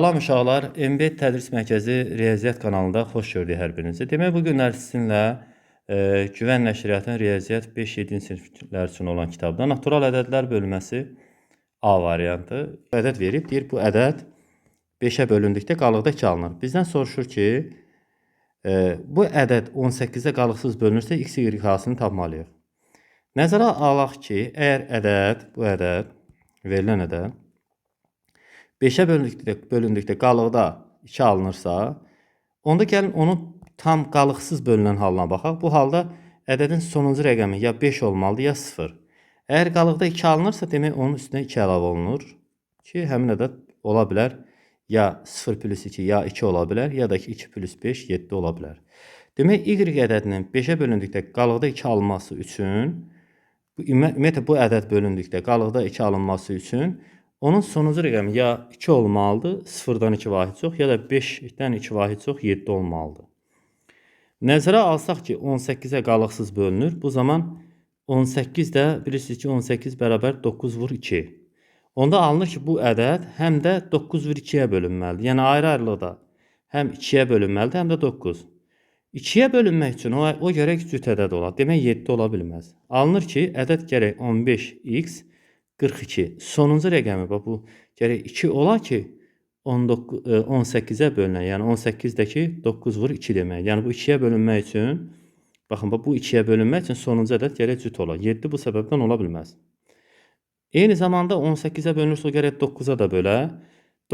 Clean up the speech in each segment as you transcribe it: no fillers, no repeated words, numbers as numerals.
Salam uşaqlar, MBET Tədris Mərkəzi Riyaziyyat kanalında xoş gördük hər birinizi. Demək, bu günlər sizinlə Güvən Nəşriyyatın Riyaziyyat 5-7-ci siniflər üçün olan kitabda natural ədədlər bölməsi A variantı ədəd verib. Deyir, bu ədəd 5-ə bölündükdə qalıqda 2 alınır. Bizdən soruşur ki, bu ədəd 18-ə qalıqsız bölünürsə, x, y hasını tapmalıyıq. Nəzərə alaq ki, əgər bu ədəd, verilən ədəd, 5'ə bölündükdə qalıqda 2 alınırsa, onda gəlin onun tam qalıqsız bölünən halına baxaq. Bu halda ədədin sonuncu rəqəmi ya 5 olmalıdır, ya 0. Əgər qalıqda 2 alınırsa, demək onun üstünə 2 əlavə olunur ki, həmin ədəd ola bilər ya 0 plus 2, ya 2 ola bilər, ya da ki 2 plus 5, 7 ola bilər. Demək, y ədədinin 5'ə bölündükdə qalıqda 2 alınması üçün, ümumiyyətlə bu ədəd bölündükdə qalıqda 2 alınması üçün onun sonuncu rəqəmi ya 2 olmalıdır, 0-dan 2 vahid çox, ya da 5-dən 2 vahid çox 7 olmalıdır. Nəzərə alsaq ki, 18-ə qalıqsız bölünür. Bu zaman 18 də, bilirsiniz ki, 18 bərabər 9 vur 2. Onda alınır ki, bu ədəd həm də 9 vur 2-yə bölünməlidir. Yəni, ayrı-ayrılıqda həm 2-yə bölünməlidir, həm də 9. 2-yə bölünmək üçün o gərək cüt ədəd ola. Demək, 7 ola bilməz. Alınır ki, ədəd gərək 15x 42. Sonuncu rəqəmi bu gərək 2 ola ki 18'ə bölünən, yəni 18-dəki 9 vur 2 demək. Yəni bu 2-yə bölünmək üçün, baxın, bu 2-yə bölünmək üçün sonuncu ədəd gərək cüt ola. 7 bu səbəbdən ola bilməz. Eyni zamanda 18'ə bölünürsə, o gərək 9'a da bölə.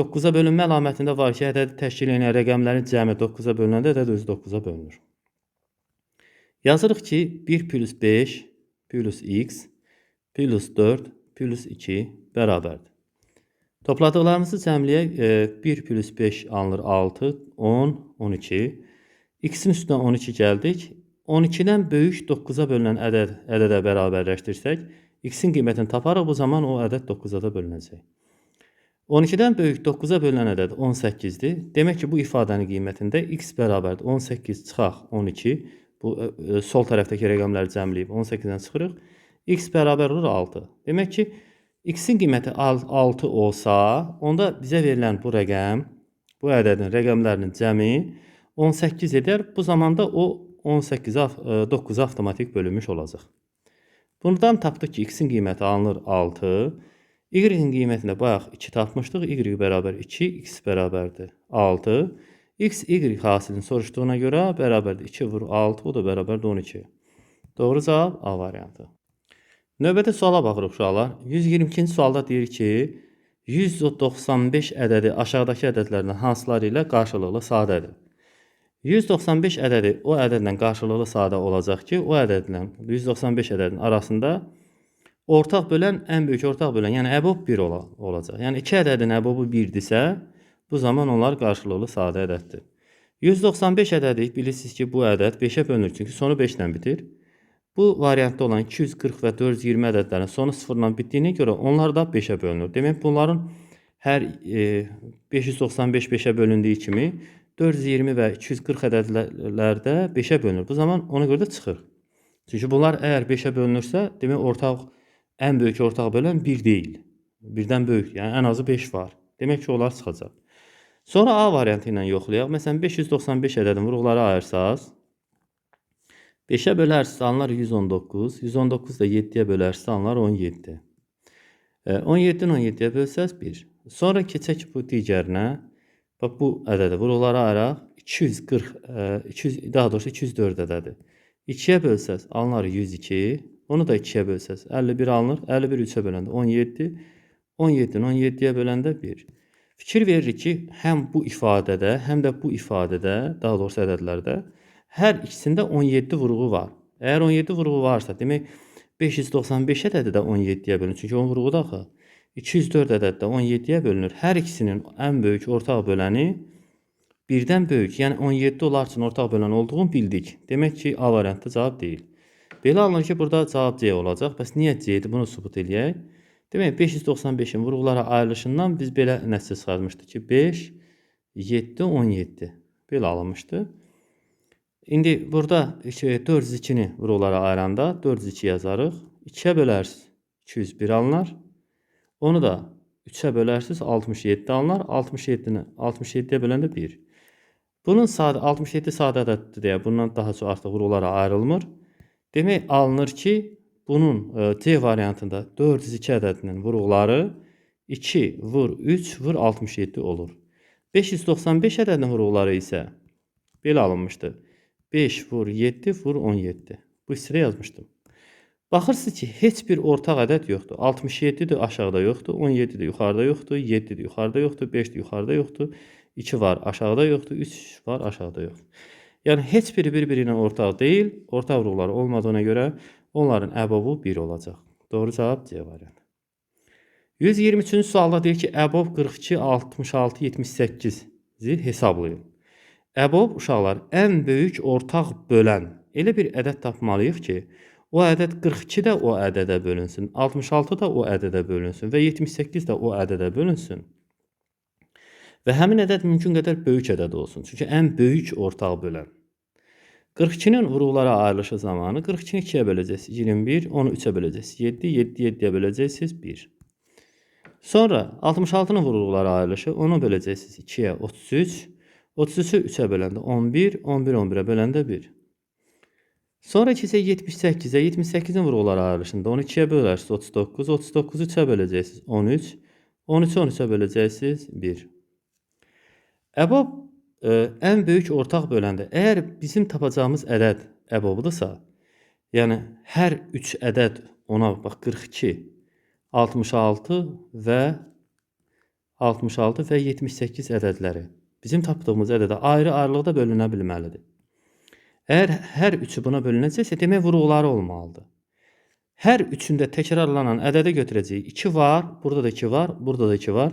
9'a bölünmə əlamətində var ki, ədədi təşkil edən rəqəmlərin cəmi 9'a bölünəndə ədəd özü 9'a bölünür. Yazırıq ki, 1 plus 5 plus x plus 4 plus 2 bərabərdir. Topladıqlarımızı cəmləyək. 1 plus 5 alınır 6, 10, 12. X-in üstünə 12 gəldik. 12-dən böyük 9'a bölünən ədədə bərabərləşdirsək, x-in qiymətini taparıq. Bu zaman o ədəd 9'a da bölünəcək. 12-dən böyük 9'a bölünən ədəd 18'dir. Demək ki, bu ifadənin qiymətində x bərabərdir 18 çıxaq 12. Bu sol tərəfdəki rəqəmləri cəmləyib 18-dən çıxırıq. X bərabər olur 6. Demək ki, x-in qiyməti 6 olsa, onda bizə verilən bu rəqəm, bu ədədin rəqəmlərinin cəmi 18 edər. Bu zamanda o 9'a avtomatik bölünmüş olacaq. Bundan tapdıq ki, x-in qiyməti alınır 6. Y-in qiymətinə bayaq 2 tapmışdıq. Y bərabər 2, x bərabərdir 6. X, y hasilini soruşduğuna görə bərabərdir 2 vur 6, o da bərabərdir 12. Doğru cavab A variantı. Növbəti suala baxırıq uşaqlar. 122-ci sualda deyir ki, 195 ədədi aşağıdakı ədədlərdən hansıları ilə qarşılıqlı sadədir? 195 ədədi o ədədlə qarşılıqlı sadə olacaq ki, o ədədlə 195 ədədin arasında ortaq bölən, ən böyük ortaq bölən, yəni əbob 1 olacaq. Yəni 2 ədədin əbobu 1-dirsə, bu zaman onlar qarşılıqlı sadə ədəddir. 195 ədədi bilirsiniz ki, bu ədəd 5'ə bölünür, çünki sonu 5 ilə bitir. Bu variantda olan 240 və 420 ədədlərin sonu 0-la bitdiyinə görə onlar da 5'ə bölünür. Demək, bunların hər 595 5'ə bölündüyü kimi 420 və 240 ədədlərdə 5'ə bölünür. Bu zaman ona görə də çıxır. Çünki bunlar əgər 5'ə bölünürsə, demək, ən böyük ortaq bölən 1 deyil. 1-dən böyük, yəni ən azı 5 var. Demək ki, onlar çıxacaq. Sonra A variantı ilə yoxlayaq. Məsələn, 595 ədədin vuruqları ayırsaz, 5'ə bölərsə alınır 119. 119 da 7'yə bölərsə alınır 17. 17-ni 17'yə bölsəz 1. Sonra keçək bu digərinə. Bax, bu ədədi vuruqları ayıraq. daha doğrusu 204 ədədi. 2'yə bölsəz alınır 102. Onu da 2'yə bölsəz 51 alınır. 51 3'ə böləndə 17. 17-ni 17'yə böləndə 1. Fikir verir ki, həm bu ifadədə, həm də bu ifadədə, daha doğrusu ədədlərdə hər ikisində 17 vuruğu var. Əgər 17 vuruğu varsa, demək 595 ədədi də 17'yə bölünür. Çünki onun vuruğu da axı 204 ədədi də 17'yə bölünür. Hər ikisinin ən böyük ortaq böləni 1-dən böyük. Yəni 17 onlar üçün ortaq bölən olduğunu bildik. Demək ki, A variantı cavab deyil. Belə alınır ki, burada cavab C olacaq. Bəs niyə C-dir? Bunu sübut eləyək. Demək, 595'in vuruqlara ayrılışından biz belə nəticə çıxarmışdıq ki, 5, 7, 17 belə alınmışdı. İndi burada 402'ni vuruqlara ayıranda 402 yazarıq. 2'yə bölərsiniz 201 alınır. Onu da 3'ə bölərsiniz 67 alınar. 67-ni 67-yə böləndə 1. Bunun 67 sadə ədəddir deyə bundan daha çox artıq vurğulara ayrılmır. Demək alınır ki, bunun C variantında 402 ədədinin vurğuları 2 vur 3 vur 67 olur. 595 ədədinin vurğuları isə belə alınmışdı. 5 vur 7 vur 17. Bu hissədə yazmışdım. Baxırsınız ki, heç bir ortaq ədəd yoxdur. 67 də aşağıda yoxdur, 17 də yuxarıda yoxdur, 7 də yuxarıda yoxdur, 5 də yuxarıda yoxdur, 2 var aşağıda yoxdur, 3 var aşağıda yoxdur. Yəni heç biri bir-biri ilə ortaq deyil. Ortaq vurğuları olmadığına görə onların əbobu 1 olacaq. Doğru cavab C variantı. 123-cü sualda deyir ki, əbob 42, 66, 78-i hesablayın. Əbob uşaqlar ən böyük ortaq bölən elə bir ədəd tapmalıyıq ki, o ədəd 42 də o ədədə bölünsün, 66 da o ədədə bölünsün və 78 də o ədədə bölünsün. Və həmin ədəd mümkün qədər böyük ədəd olsun. Çünki ən böyük ortaq bölən. 42-nin vurğulara ayrılışı zamanı 42-ni 2-yə böləcəksiniz 21, onu 3-ə böləcəksiniz 7, 7 7-yə böləcəksiniz 1. Sonra 66-nın vurğulara ayrılışı onu böləcəksiniz 2-yə 33, 33-ü 3-ə böləndə 11, 11 11-ə böləndə 1. Sonra isə 78-ə, 78-in vurğuları ayrılışında 12-yə bölərsiniz 39, 39-u 3-ə böləcəksiniz 13, 13-ü 13-ə böləcəksiniz 1. Əbob ən böyük ortaq böləndə, əgər bizim tapacağımız ədəd əbobdursa, yəni hər 3 ədəd ona bax 42, 66 və 78 ədədləri bizim tapdığımız ədədə ayrı-ayrılıqda bölünə bilməlidir. Əgər hər üçü buna bölünəcəksə, demək vurğuları olmalıdır. Hər üçündə təkrarlanan ədədə götürəcəyik. 2 var, burada da 2 var, burada da 2 var.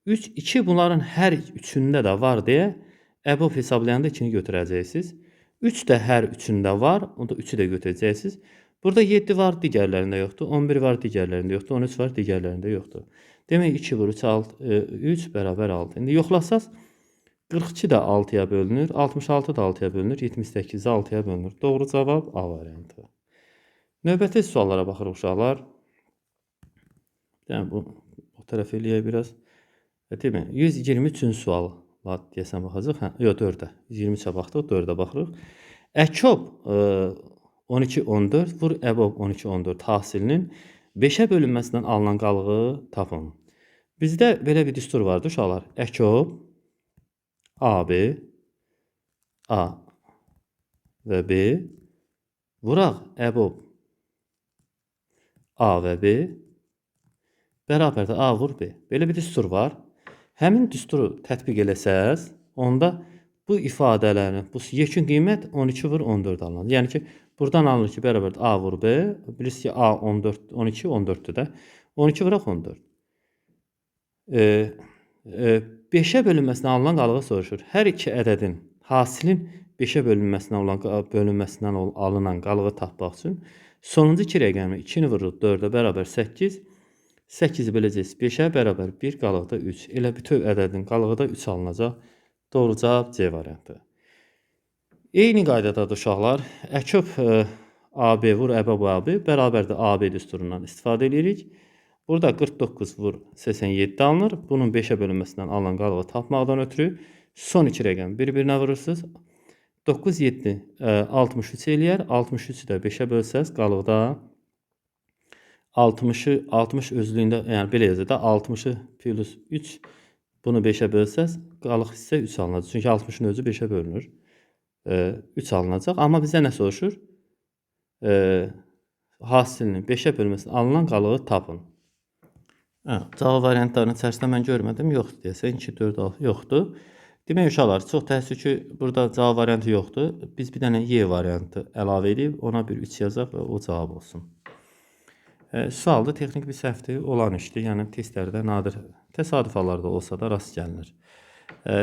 3, 2 bunların hər üçündə də var deyə əbob hesablayanda 2-ni götürəcəksiniz. 3 də hər üçündə var, onda 3-ü də götürəcəksiniz. Burada 7 var, digərlərində yoxdur. 11 var, digərlərində yoxdur. 13 var, digərlərində yoxdur. Demək 2 vur 3 bərabər 6. İndi yoxlasaz 42 də 6-ya bölünür, 66 da 6-ya bölünür, 78 də 6-ya bölünür. Doğru cavab A variantı. Növbəti suallara baxırıq uşaqlar. Yəni bu tərəf eləyək biraz. Demək, 123-cü suala deyəsən baxacaq. Yox, 4-ə. 123-ə baxdıq, 4-ə baxırıq. Əkob 12 14 vur əbob 12 14 hasilinin 5-ə bölünməsindən alınan qalığı tapın. Bizdə belə bir düstur vardı uşaqlar. Əkob AB, A və B vuraq əbob A və B bərabərdə A vur B. Belə bir düstur var. Həmin düsturu tətbiq eləsəz, onda bu ifadələrin, bu yekun qiymət 12 vur 14 alınır. Yəni ki, buradan alınır ki, bərabərdə A vur B. Bilirsiniz ki, A 14, 12, 14'dür də. 12 vuraq 14. 5'ə bölünməsindən alınan qalığı soruşur. Hər iki ədədin hasilin 5'ə bölünməsindən alınan qalığı tapmaq üçün sonuncu iki rəqəmi 2-ni vururuq 4'ə bərabər 8. 8'i böləcəyiz 5'ə bərabər 1, qalıqda 3. Elə bütöv ədədin qalığı da 3 alınacaq. Doğru cavab C variantı. Eyni qaydadadır uşaqlar. Əkob AB vur əbob AB bərabərdir AB düsturundan istifadə edirik. Burada 49 vur 87 alınır. Bunun 5'ə bölünməsindən alınan qalığı tapmaqdan ötürü son iki rəqəm bir-birinə vurursunuz. 9, 7, 63 eləyər. 63'ü də 5'ə bölsəz qalıqda 60 özlüyündə, yəni belə yazır da 60'ı plus 3 bunu 5'ə bölsəz qalıq hissə 3 alınacaq. Çünki 60'ın özü 5'ə bölünür. 3 alınacaq. Amma bizə nə soruşur? Hasilinin 5'ə bölünməsindən alınan qalığı tapın. Cavab variantlarının içərisində mən görmədim. Yoxdur deyəsən. 2, 4, 6 yoxdur. Demək uşaqlar, çox təəssüf ki, burada cavab variantı yoxdur. Biz bir dənə Y variantı əlavə edib, ona bir 3 yazaq və o cavab olsun. Sualda texnik bir səhvdir, olan işdir. Yəni testlərdə nadir, təsadüf hallarda olsa da rast gəlinir.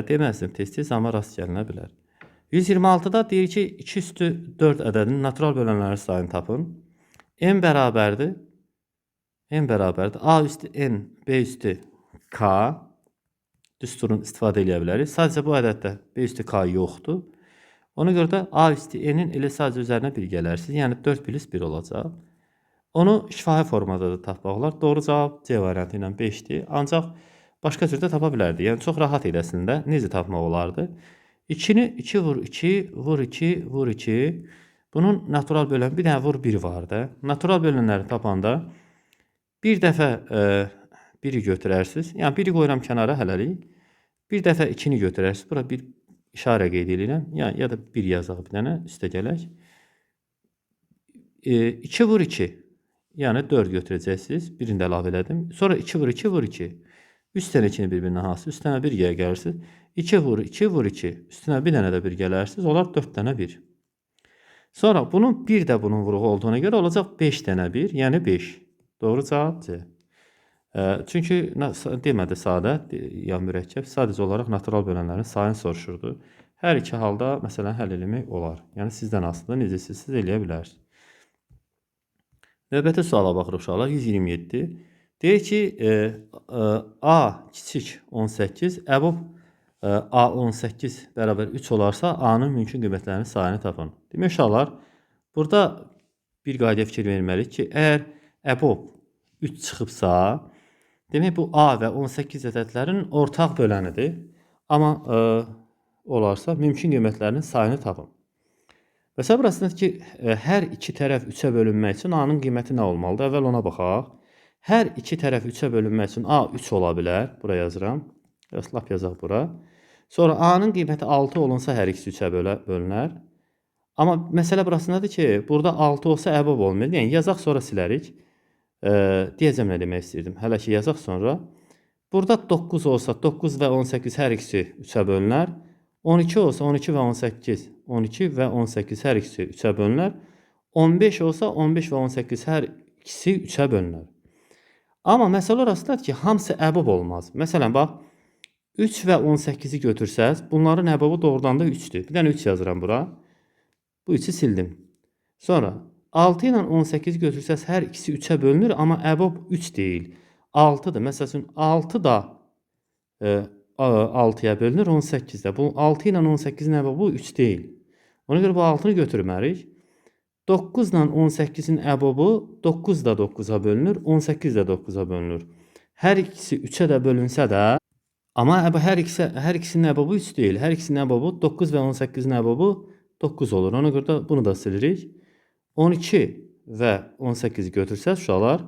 Deməzdim tez-tez, amma rast gəlinə bilər. 126-da deyir ki, 2 üstü 4 ədədinin natural bölənləri sayını tapın. N bərabərdir. N bərabərdir. A üstü N, B üstü K düsturunu istifadə edə bilərik. Sadəcə bu ədəddə B üstü K yoxdur. Ona görə də A üstü N'in elə sadəcə üzərinə 1 gələrsiniz. Yəni 4 plus 1 olacaq. Onu şifahi formada da tapmaq olar. Doğru cavab C variantı ilə 5-dir. Ancaq başqa cür də tapa bilərdik. Yəni çox rahat idi əslində. Necə tapmaq olardı? 2-ni 2 vur 2 vur 2 vur 2. Bunun natural bölən bir dənə vur 1 var da. Natural bölənləri tapanda bir dəfə 1-i götürərsiniz. Yəni 1-i qoyuram kənara hələlik. Bir dəfə 2-ni götürərsiniz. Bura bir işarə qeyd edirəm. Yəni ya da 1 yazaq bir dənə üstə gələk. 2 vur 2. Yəni 4 götürəcəksiniz. Birini də əlavə elədim. Sonra 2 vur 2 vur 2. 3 dənə 2-ni bir-birinə hasıl. Üstünə 1 gəlirsiniz. 2 vur 2 vur 2. Üstünə bir dənə də 1 gələrsiniz. Olar 4 dənə 1. Sonra bunun bir də bunun vuruğu olduğuna görə olacaq 5 dənə 1. Yəni 5. Doğru cavab C. Çünki demədi sadə, ya mürəkkəb. Sadəcə olaraq natural bölənlərin sayını soruşurdu. Hər iki halda məsələn həll eləmək olar. Yəni sizdən asılıdır. Necə siz eləyə bilərsiniz. Növbəti suala baxırıq uşaqlar. 127. Deyir ki, A kiçik 18, əbab A 18 bərabər 3 olarsa, A-nın mümkün qiymətlərinin sayını tapın. Demək uşaqlar, burada bir qaydaya fikir verməliyik ki, əgər əbab 3 çıxıbsa, demək bu A və 18 ədədlərin ortaq bölənidir. Amma olarsa, mümkün qiymətlərinin sayını tapın. Məsələ burasındadır ki, hər iki tərəf 3-ə bölünmək üçün A-nın qiyməti nə olmalıdır? Əvvəl ona baxaq. Hər iki tərəf 3-ə bölünmək üçün A 3 ola bilər. Bura yazıram. Lap yazaq bura. Sonra A-nın qiyməti 6 olunsa hər ikisi 3-ə bölünər. Amma məsələ burasındadır ki, burada 6 olsa əbab olmayır. Yəni yazaq sonra silərik. Deyəcəm nə demək istəyirdim. Hələ ki yazaq sonra. Burada 9 olsa 9 və 18 hər ikisi 3-ə bölünər. 12 olsa 12 və 18, 12 və 18 hər ikisi 3-ə bölünər. 15 olsa 15 və 18 hər ikisi 3-ə bölünər. Amma məsələ orasındadır ki, hamısı əbab olmaz. Məsələn, bax, 3 və 18-i götürsəz, bunların əbabı doğrudan da 3-dür. Bir dənə 3 yazıram bura. Bu 3-ü sildim. Sonra 6 ilə 18-i götürsəz, hər ikisi 3-ə bölünür, amma əbab 3 deyil. 6-dır. Məsələn, 6 da 6-ya bölünür 18-də. Bu 6 ilə 18-in əbabı 3 deyil. Ona görə bu 6-nı götürməliyik. 9 ilə 18-in əbabı 9 da 9-a bölünür, 18 də 9-a bölünür. Hər ikisi 3-ə də bölünsə də, amma hər ikisinin əbabı 3 deyil. Hər ikisinin əbabı 9 və 18-in əbabı 9 olur. Ona görə də bunu da silirik. 12 və 18-i götürsəz uşaqlar,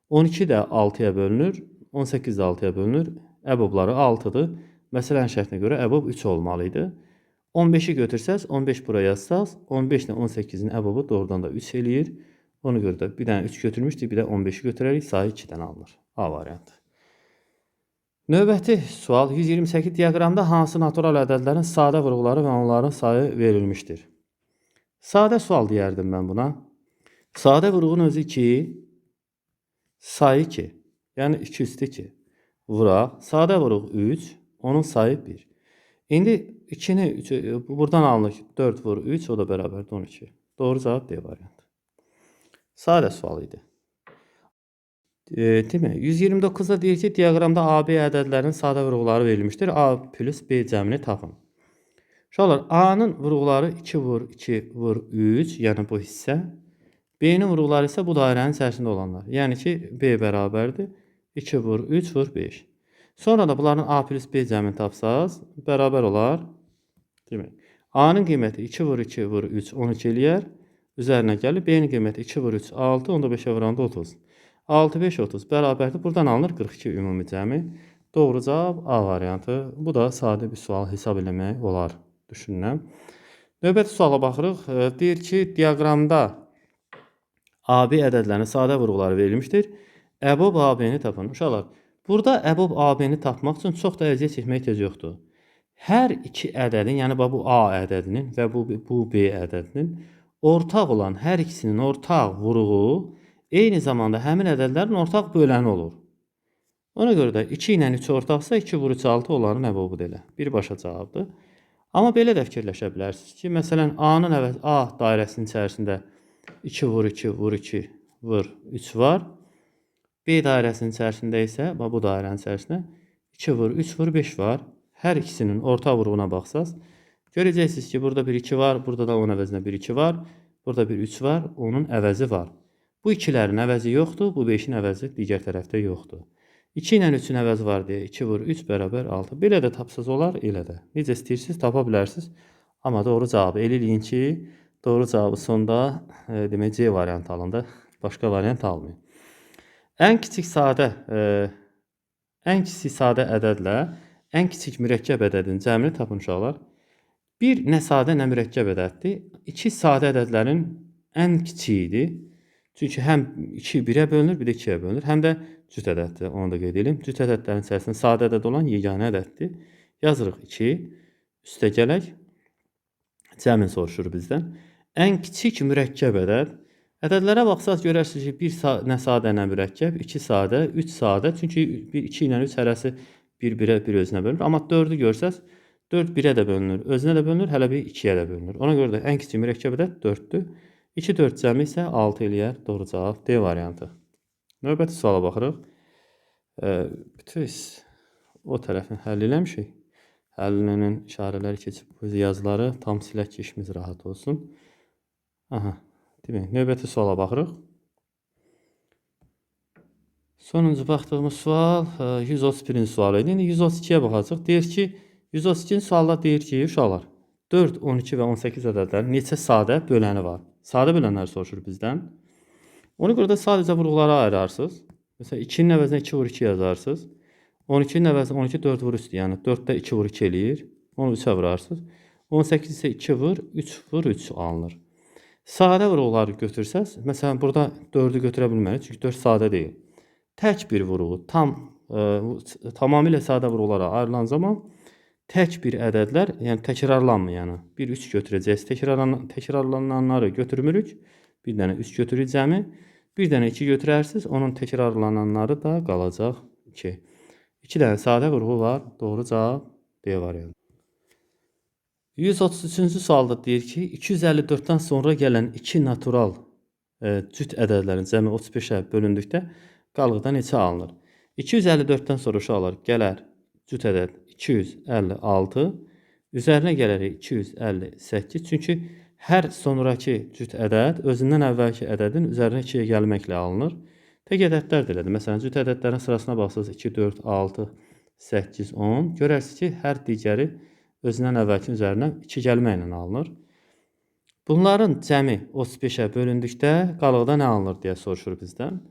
12 də 6-ya bölünür, 18 də 6-ya bölünür. Əbabları 6-dır. Məsələnin şərtinə görə əbab 3 olmalıydı. 15-i götürsəz, 15 buraya yazsaz, 15 ilə 18-in əbabı doğrudan da 3 eləyir. Ona görə də bir dənə 3 götürmüşdük, bir də 15-i götürərik, sayı 2-dən alınır. A variantı. Növbəti sual 128 diaqramda hansı natural ədədlərin sadə vurğuları və onların sayı verilmişdir? Sadə sual deyərdim mən buna. Sadə vurğunun özü 2, sayı 2. Yəni 2 üstü 2. Vuraq. Sadə vuruq 3, onun sayı 1. İndi 2-ni buradan alınır 4 vur 3, o da bərabərdir 12. Doğru cavab D variantı. Sadə sual idi. Demək, 129-da deyir ki, diaqramda AB ədədlərinin sadə vurğuları verilmişdir. A plus B cəmini tapın. Uşaqlar, A-nın vurğuları 2 vur 2 vur 3, yəni bu hissə. B-nin vurğuları isə bu dairənin içərisində olanlar. Yəni ki, B bərabərdir. 2 vur 3 vur 5. Sonra da bunların A plus B cəmini tapsaz, bərabər olar. Demək, A-nın qiyməti 2 vur 2 vur 3, 12 eləyər. Üzərinə gəlir. B-nin qiyməti 2 vur 3, 6, onda 5-ə vuranda 30. 6, 5, 30 bərabərdir. Buradan alınır 42 ümumi cəmi. Doğru cavab A variantı. Bu da sadə bir sual hesab eləmək olar, düşünürəm. Növbəti suala baxırıq. Deyir ki, diaqramda AB ədədlərinin sadə vurğuları verilmişdir. Əbab AB-ni tapın. Uşaqlar, burada əbab AB-ni tapmaq üçün çox da əziyyət çəkmək ehtiyac yoxdur. Hər iki ədədin, yəni bu A ədədinin və bu B ədədinin ortaq olan hər ikisinin ortaq vuruğu eyni zamanda həmin ədədlərin ortaq böləni olur. Ona görə də 2 ilə 3 ortaqsa 2 vur 3 6 onların əbabıdır elə. Birbaşa cavabdır. Amma belə də fikirləşə bilərsiniz ki, məsələn A-nın A dairəsinin içərisində 2 vur 2 vur 2 vur 3 var. B dairəsinin içərisində isə, bu dairənin içərisində 2 vur 3 vur 5 var. Hər ikisinin orta vuruğuna baxsaz, görəcəksiniz ki, burada bir 2 var, burada da onun əvəzinə bir 2 var, burada bir 3 var, onun əvəzi var. Bu ikilərin əvəzi yoxdur, bu 5-in əvəzi digər tərəfdə yoxdur. 2 ilə 3-ün əvəzi var deyə 2 vur 3 bərabər 6. Belə də tapsaz olar, elə də. Necə istəyirsiniz tapa bilərsiniz. Amma doğru cavabı elə eləyin ki, doğru cavabı sonda demək C variantı alında, başqa variant almayın. Ən kiçik sadə ədədlə ən kiçik mürəkkəb ədədin cəmini tapın uşaqlar. Bir nə sadə, nə mürəkkəb ədəddir. İki sadə ədədlərin ən kiçiyidir. Çünki həm 2 1-ə bölünür, bir də 2-yə bölünür. Həm də cüt ədəddir, onu da qeyd edelim. Cüt ədədlərin içərisində sadə ədəd olan yeganə ədəddir. Yazırıq 2, üstə gələk. Cəmin soruşur bizdən. Ən kiçik mürəkkəb ədəd. Ədədlərə baxsaq görərsiniz ki, 1 nə sadə, nə mürəkkəb, 2 sadə, 3 sadə. Çünki 2 ilə 3 hərəsi 1-1-ə, 1 özünə bölünür. Amma 4-ü görsəz, 4 1-ə də bölünür, özünə də bölünür, hələ bir 2-yə də bölünür. Ona görə də ən kiçik mürəkkəb ədəd 4-dür. 2 4 cəmi isə 6 eləyər. Doğru cavab D variantı. Növbəti suala baxırıq. Bütün o tərəfini həll eləmişik. Həllinin işarələri keçib bu yazıları tam silək ki, işimiz rahat olsun. Aha, demək, növbəti suala baxırıq. Sonuncu baxdığımız sual 131-ci sual idi. İndi 132-yə baxacaq. Deyir ki, 132-ci sualda deyir ki, uşaqlar 4, 12 və 18 ədədlərin neçə sadə böləni var? Sadə bölənləri soruşur bizdən. Ona görə də sadəcə vurğulara ayırarsınız. Məsələn, 2-nin əvəzinə 2 vur 2 yazarsınız. 12-nin əvəzinə 12 4 vur 3, yəni 4-də 2 vur 2 eləyir. Onu 3-ə vurarsınız. 18 isə 2 vur 3 alınır. Sadə vurğuları götürsəz, məsələn, burada 4-ü götürə bilmərik, çünki 4 sadə deyil. Tək bir vurğu, tamamilə sadə vurğulara ayrılan zaman tək bir ədədlər, yəni təkrarlanmayanı 1 3 götürəcəyiz. Təkrarlananları götürmürük. Bir dənə 3 götürürük cəmi. Bir dənə 2 götürərsiniz. Onun təkrarlananları da qalacaq 2. 2 dənə sadə vurğu var. Doğru cavab D variantı. 133-cü sualda deyir ki, 254-dən sonra gələn 2 natural cüt ədədlərin cəmi 35-ə bölündükdə qalıqda neçə alınır? 254-dən sonra uşaqlar gələr cüt ədəd 256, üzərinə gələrik 258. Çünki hər sonraki cüt ədəd özündən əvvəlki ədədin üzərinə 2-yə gəlməklə alınır. Tək ədədlər də elədir. Məsələn, cüt ədədlərin sırasına baxsınız 2, 4, 6, 8, 10. Görərsiniz ki, hər digəri özündən əvvəlki üzərinə 2 gəlməklə alınır. Bunların cəmi 35-ə bölündükdə qalıqda nə alınır deyə soruşur bizdən.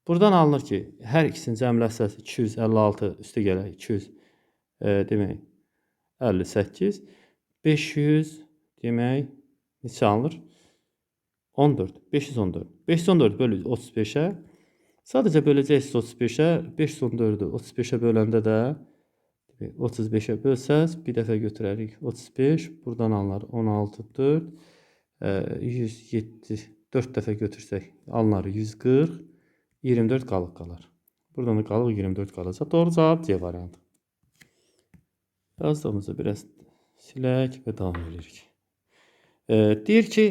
Buradan alınır ki, hər ikisini cəmləsəz 256 üstə gələk 200 demək 58, 500 demək neçə alınır? 14, 514. 514 bölü 35-ə sadəcə böləcəksiniz 35-ə, 514-ü 35-ə böləndə də 35-ə bölsəz, bir dəfə götürərik 35, buradan alınır 16, 4, 107, 4 dəfə götürsək alınır 140, 24 qalıq qalar. Buradan da qalıq 24 qalacaq. Doğru cavab C variantı. Yazdığımızı biraz silək və davam edirik. Deyir ki,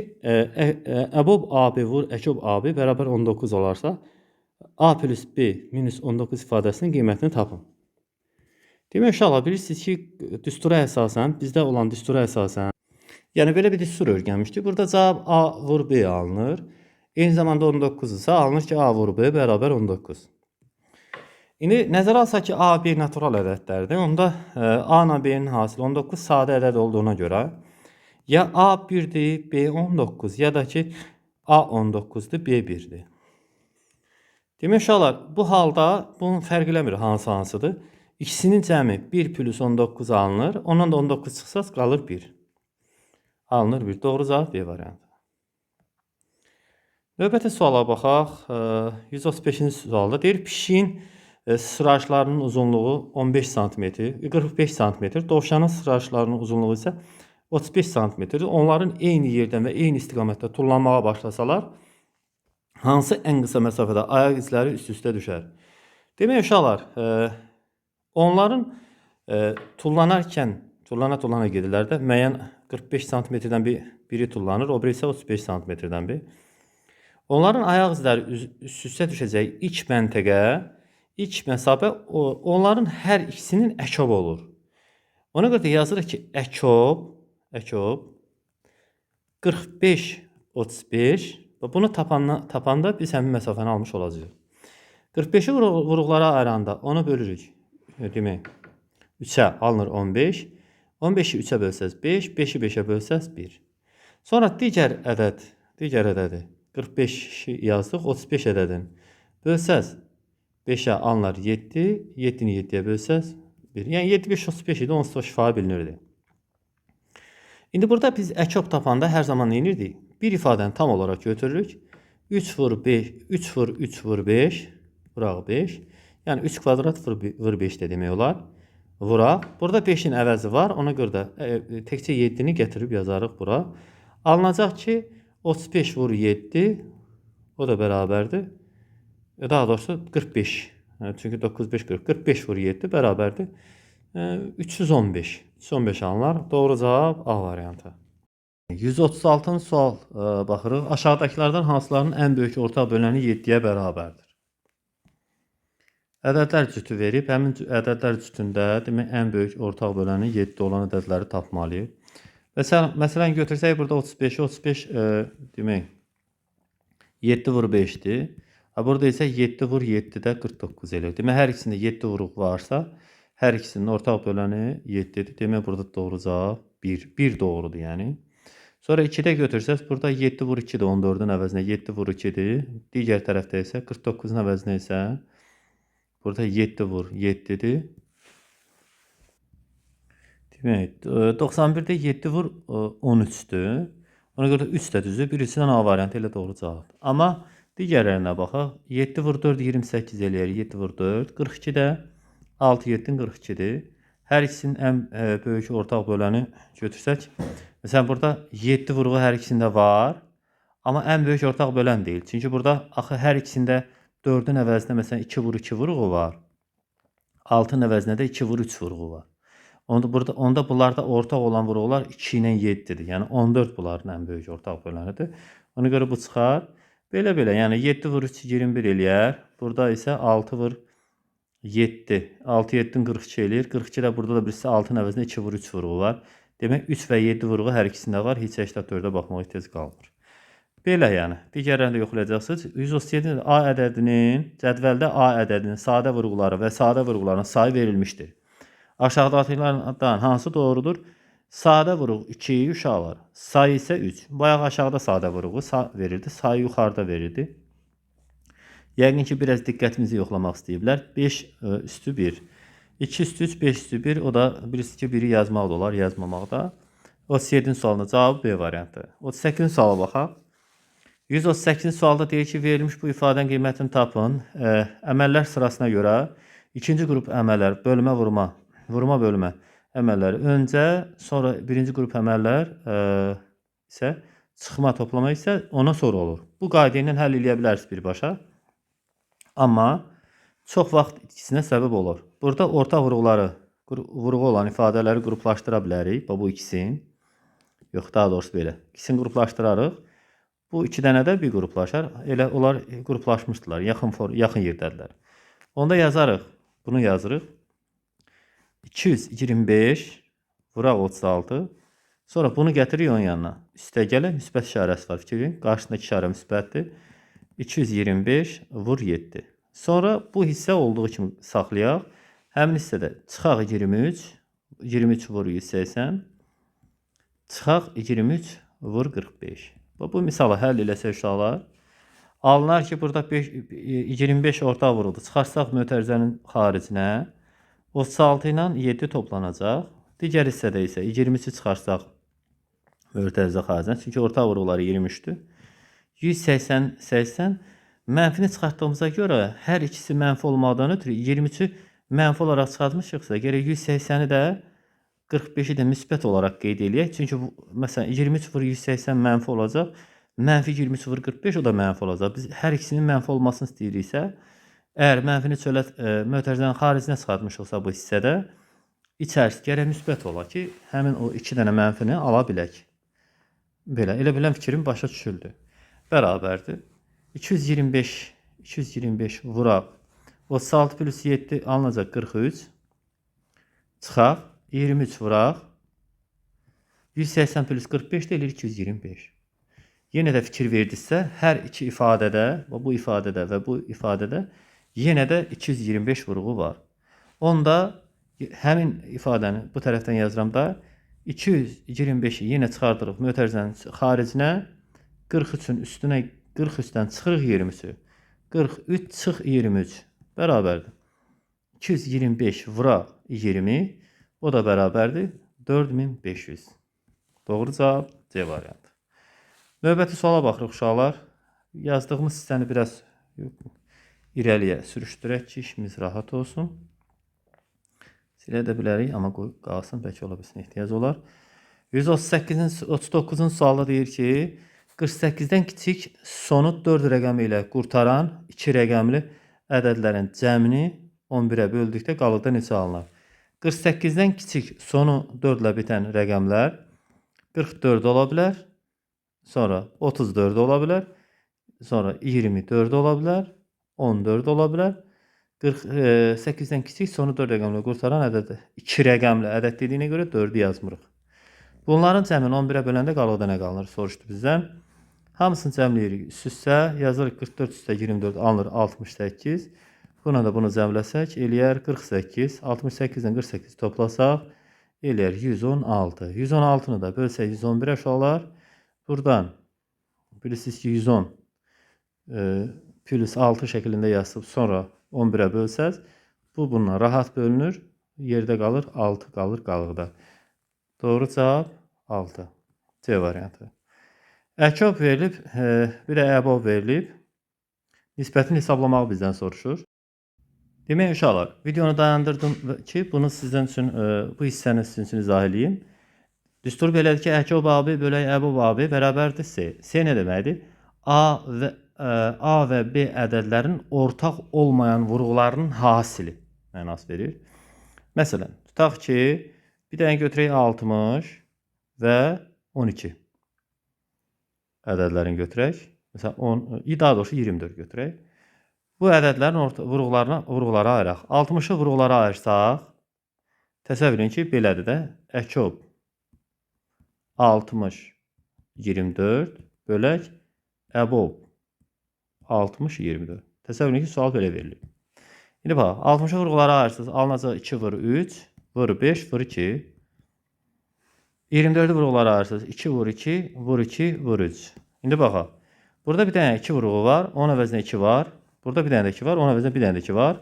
əbob AB vur əkob AB bərabər 19 olarsa, A plus B minus 19 ifadəsinin qiymətini tapın. Demək, uşaqlar, bilirsiniz ki, düstura əsasən, bizdə olan düstura əsasən, yəni belə bir düstur öyrənmişdik. Burada cavab A vur B alınır. Eyni zamanda 19 isə alınır ki, A vur B bərabər 19. İndi nəzərə alsaq ki, A, B natural ədədlərdir. Onda A ilə B-nin hasili 19 sadə ədəd olduğuna görə ya A 1-dir, B 19, ya da ki, A 19-dur, B 1-dir. Demək, uşaqlar, bu halda bunun fərq eləmir hansıdır. İkisinin cəmi 1 plus 19 alınır. Ondan da 19 çıxsaz qalır 1. Alınır 1. Doğru cavab B variantı. Növbəti suala baxaq. 135-ci sualda deyir, pişiyin sıraçlarının uzunluğu 15 cm, 45 cm, dovşanın sıraçlarının uzunluğu isə 35 cm. Onların eyni yerdən və eyni istiqamətdə tullanmağa başlasalar, hansı ən qısa məsafədə ayaq izləri üst-üstə düşər? Demək, uşaqlar, onların tullana gedirlər də, müəyyən 45 cm-dən biri tullanır, o biri isə 35 cm-dən biri. Onların ayaq izləri üst-üstə düşəcək ilk məsafə onların hər ikisinin əkob olur. Ona görə də yazırıq ki, əkob 45 35 Bunu tapanda biz həmin məsafəni almış olacağıq. 45-i vuruqlara ayıranda 10'u bölürük. Demək, 3'ə alınır 15. 15'i 3'ə bölsəz 5, 5'i 5'ə bölsəz 1. Sonra digər ədədi 45'i yazdıq, 35 ədədin bölsəz 5'ə alınır 7, 7'ni 7'yə bölsəz 1. Yəni 7, 5, 35 idi, onsuz da şifahi bilinirdi. İndi burada biz əkop tapanda hər zaman nə edirdik? Bir ifadəni tam olaraq götürürük. 3 vur 5, 3 vur 3 vur 5, vuraq 5. Yəni 3 kvadrat vur 5 də demək olar. Vuraq. Burada 5'in əvəzi var. Ona görə də təkcə 7'ni gətirib yazarıq bura. Alınacaq ki 35 vur 7, o da bərabərdir. Daha doğrusu 45. Çünki 9, 5, 40. 45 vur 7 bərabərdir. 315. 315 alınır. Doğru cavab A variantı. 136-cı sual baxırıq. Aşağıdakılardan hansılarının ən böyük ortaq böləni 7-yə bərabərdir? Ədədlər cütü verib, həmin ədədlər cütündə demək ən böyük ortaq böləni 7 olan ədədləri tapmalıyıq. Məsələn götürsək burada 35-i 35 demək 7 vur 5'dir. Burada isə 7 vur 7-də 49 eləyir. Demək hər ikisində 7 vuruq varsa, hər ikisinin ortaq böləni 7'dir. Demək burada doğru cavab 1. 1 doğrudur yəni. Sonra 2'də götürsəz, burada 7 vur 2'dir 14'ün əvəzinə 7 vur 2'dir. Digər tərəfdə isə 49'un əvəzinə isə burada 7 vur 7'dir. Demək, 91'də 7 vur 13'dür. Ona görə 3 də düzdür. Birisindən A variantı ilə doğru cavab. Amma digərlərinə baxaq. 7 vur 4 28 eləyər. 7 vur 4 42'də 6 7 42'dir. Hər ikisinin ən böyük ortaq böləni götürsək, məsələn burada 7 vuruğu hər ikisində var, amma ən böyük ortaq bölən deyil. Çünki burada axı hər ikisində 4'ün əvəzinə məsələn 2 vur 2 vuruğu var. 6'ın əvəzinə də 2 vur 3 vuruğu var. Onda bunlarda ortaq olan vuruqlar 2 ilə 7'dir. Yəni 14 bunların ən böyük ortaq bölənidir. Ona görə bu çıxar. Belə, yəni 7 vur 3 21 eləyər. Burada isə 6 vur 7. 6 7'nin 42 eləyir. 42 də burada da birisi 6'ın əvəzinə 2 vur 3 vuruğu var. Demək 3 və 7 vuruğu hər ikisində var. Heç 84'ə baxmağa ehtiyac qalmır. Belə yəni. Digərlərini də yoxlayacaqsınız. 137 A ədədinin cədvəldə A ədədinin sadə vuruqları və sadə vuruqların sayı verilmişdir. Aşağıdakilərdən hansı doğrudur? Sadə vuruq 2'yi uşaqlar. Sayı isə 3. Bayaq aşağıda sadə vuruğu verirdi. Sayı yuxarıda verirdi. Yəqin ki biraz diqqətimizi yoxlamaq istəyiblər. 5 üstü 1. 2 üstü 3, 5 üstü 1. O da birisi ki 1'i yazmaq da olar, yazmamaq da. 37-ci sualın cavabı B variantı. 38-ci suala baxaq. 138-ci sualda deyir ki, verilmiş bu ifadənin qiymətini tapın. Əməllər sırasına görə ikinci qrup əməllər bölmə vurma bölmə əməlləri öncə, sonra birinci qrup əməllər isə çıxma toplama isə ona sonra olur. Bu qayda ilə həll edə bilərsiniz birbaşa. Amma çox vaxt ikisinə səbəb olur. Burada ortaq vuruğu olan ifadələri qruplaşdıra bilərik. Bu ikisini. Yox, daha doğrusu belə. İkisini qruplaşdırarıq. Bu iki dənə də bir qruplaşar. Elə onlar qruplaşmışdılar. Yaxın yerdədirlər. Onda yazarıq. Bunu yazırıq. 225 vuraq 36. Sonra bunu gətiririk onun yanına. Üstə gələ müsbət işarəsi var. Fikrin qarşısındakı işarə müsbətdir. 225 vur 7. Sonra bu hissə olduğu kimi saxlayaq. Həmin hissədə çıxaq 23. 23 vur 180. Çıxaq 23 vur 45. Bu misalı həll eləsək uşaqlar. Alınar ki burada 25 ortaq vuruldu. Çıxarsaq mötərizənin xaricinə 36 ilə 7 toplanacaq. Digər hissədə isə 23'ü çıxarsaq mötərizə xaricinə. Çünki ortaq vuruqları 23'dür. 180 mənfini çıxartdığımıza görə hər ikisi mənfi olmadan ötürü 23'ü mənfi olaraq çıxartmışıqsa gərək 180'i də 45'i də müsbət olaraq qeyd eləyək. Çünki məsələn 23 vur 180 mənfi olacaq. Mənfi 23 vur 45 o da mənfi olacaq. Biz hər ikisinin mənfi olmasını istəyiriksə, əgər mənfini mötərizənin xaricinə çıxartmışıqsa bu hissədə içərisi gərək müsbət ola ki, həmin o 2 dənə mənfini ala bilək. Belə, elə bilən fikrim başa düşüldü. Bərabərdir. 225 vuraq. 36 plus 7 alınacaq 43. Çıxaq. 23 vuraq. 180 plus 45 deyilir 225. yenə də fikir verdinizsə, hər iki ifadədə, bu ifadədə və bu ifadədə yenə də 225 vurğu var. Onda həmin ifadəni bu tərəfdən yazıram da 225-i yenə çıxardırıq mötərizənin xaricinə. 43-ün üstünə 43-dən çıxırıq 23-ü. 43 çıx 23 bərabərdir. 225 vura 20, o da bərabərdir 4500. Doğru cavab C variantı. Növbəti suala baxırıq uşaqlar. Yazdığımız hissəni biraz irəliyə sürüşdürək ki, işimiz rahat olsun. Silə də bilərik, amma qoy qalsın, bəlkə ola bilsin ehtiyac olar. 138-39-cu sualda deyir ki, 48-dən kiçik sonu 4 rəqəmi ilə qurtaran 2 rəqəmli ədədlərin cəmini 11-ə böldükdə qalıqda neçə alınır? 48-dən kiçik sonu 4 ilə bitən rəqəmlər 44 ola bilər, sonra 34 ola bilər, sonra 24 ola bilər, 14 ola bilər. 48-dən kiçik sonu 4 rəqəmlə qurtaran ədəd 2 rəqəmli ədəd dediyinə görə 4-ü yazmırıq. Bunların cəmini 11-ə böləndə qalıqda nə qalınır? Soruşdu bizdən. Hamısını cəmləyirik. Üst-üstə yazırıq 44 üstə 24 alınır 68. Buna da bunu cəmləsək eləyər 48. 68-dən 48 toplasaq eləyər 116. 116-nı da bölsək 111-ə uşaqlar. Buradan bilirsiniz ki 110 plus 6 şəklində yazıb sonra 11-ə bölsəz bu bununla rahat bölünür. Yerdə qalır 6 qalır qalıqda. Doğru cavab 6. C variantı. Əkov verilib, bir də əbov verilib. Nisbətini hesablamağı bizdən soruşur. Demək uşaqlar, videonu dayandırdım ki, bunu sizin üçün, bu hissəni sizin üçün izah edeyim. Düstur belədir ki, əkov babı bölək əbov babı bərabərdir C. C nə deməkdir? A və B ədədlərin ortaq olmayan vurğularının hasili mənası verir. Məsələn, tutaq ki, bir dənə götürək 60 və 12 ədədlərini götürək. Məsələn, daha doğrusu 24 götürək. Bu ədədlərin vurğulara ayıraq. 60-ı vurğulara ayırsaq, təsəvvür edin ki, belədir də. Əkov 60, 24 bölək əbov 60, 24. Təsəvvür edin ki, sual belə verilir. İndi bax, 60-ı vurğulara ayırsınız. Alınacaq 2 vur 3, vur 5, vur 2. 24-ü vurğulara ayırsınız. 2 vur 2, vur 2, vur 3. İndi baxaq. Burada bir dənə 2 vurğu var. Onun əvəzinə 2 var. Burada bir dənə də 2 var. Onun əvəzinə bir dənə də 2 var.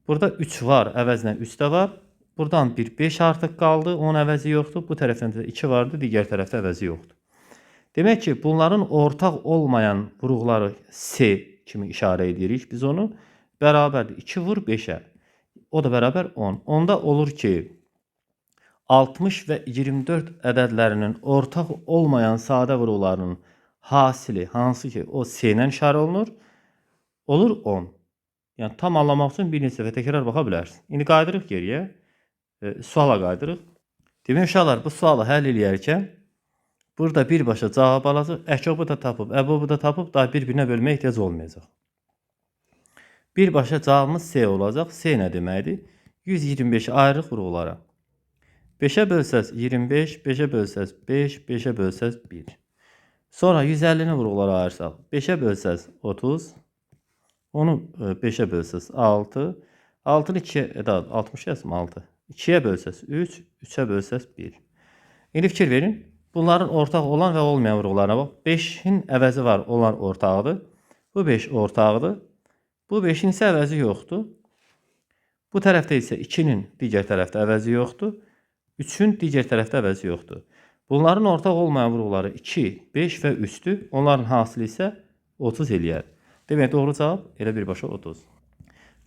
Burada 3 var. Əvəzinə 3 də var. Buradan bir 5 artıq qaldı. Onun əvəzi yoxdur. Bu tərəfdən də 2 vardı. Digər tərəfdə əvəzi yoxdur. Demək ki, bunların ortaq olmayan vurğuları C kimi işarə edirik. Biz onu bərabərdir. 2 vur 5-ə. O da bərabər 10. Onda olur ki, 60 və 24 ədədlərinin ortaq olmayan sadə vurğularının hasili hansı ki o C-lə işarə olunur, olur 10. Yəni tam anlamaq üçün bir neçə dəfə təkrar baxa bilərsiniz. İndi qaydırıq geriyə, suala qaydırıq. Demək uşaqlar, bu sualı həll eləyərkən burada birbaşa cavab alacaq, əkobu da tapıb, əbobu da tapıb, daha bir-birinə bölməyə ehtiyac olmayacaq. Birbaşa cavabımız C olacaq. C nə deməkdir? 125 ayrıq vurğulara. 5-ə bölsəz 25, 5-ə bölsəz 5, 5-ə bölsəz 1. Sonra 150-ni vurğulara ayırsaq, 5-ə bölsəz 30, onu 5-ə bölsəz 6, 6-nı 2-yə, 60 yazım 6, 2-yə bölsəz 3, 3-ə bölsəz 1. İndi fikir verin, bunların ortaq olan və olmayan vurğularına bax. 5-in əvəzi var, onlar ortaqdır. Bu 5 ortaqdır. Bu 5-in isə əvəzi yoxdur. Bu tərəfdə isə 2-nin digər tərəfdə əvəzi yoxdur. 3-ün digər tərəfdə əvəzi yoxdur. Bunların ortaq olmayan vurğuları 2, 5 və 3-dür. Onların hasili isə 30 eləyər. Demək, doğru cavab elə birbaşa 30.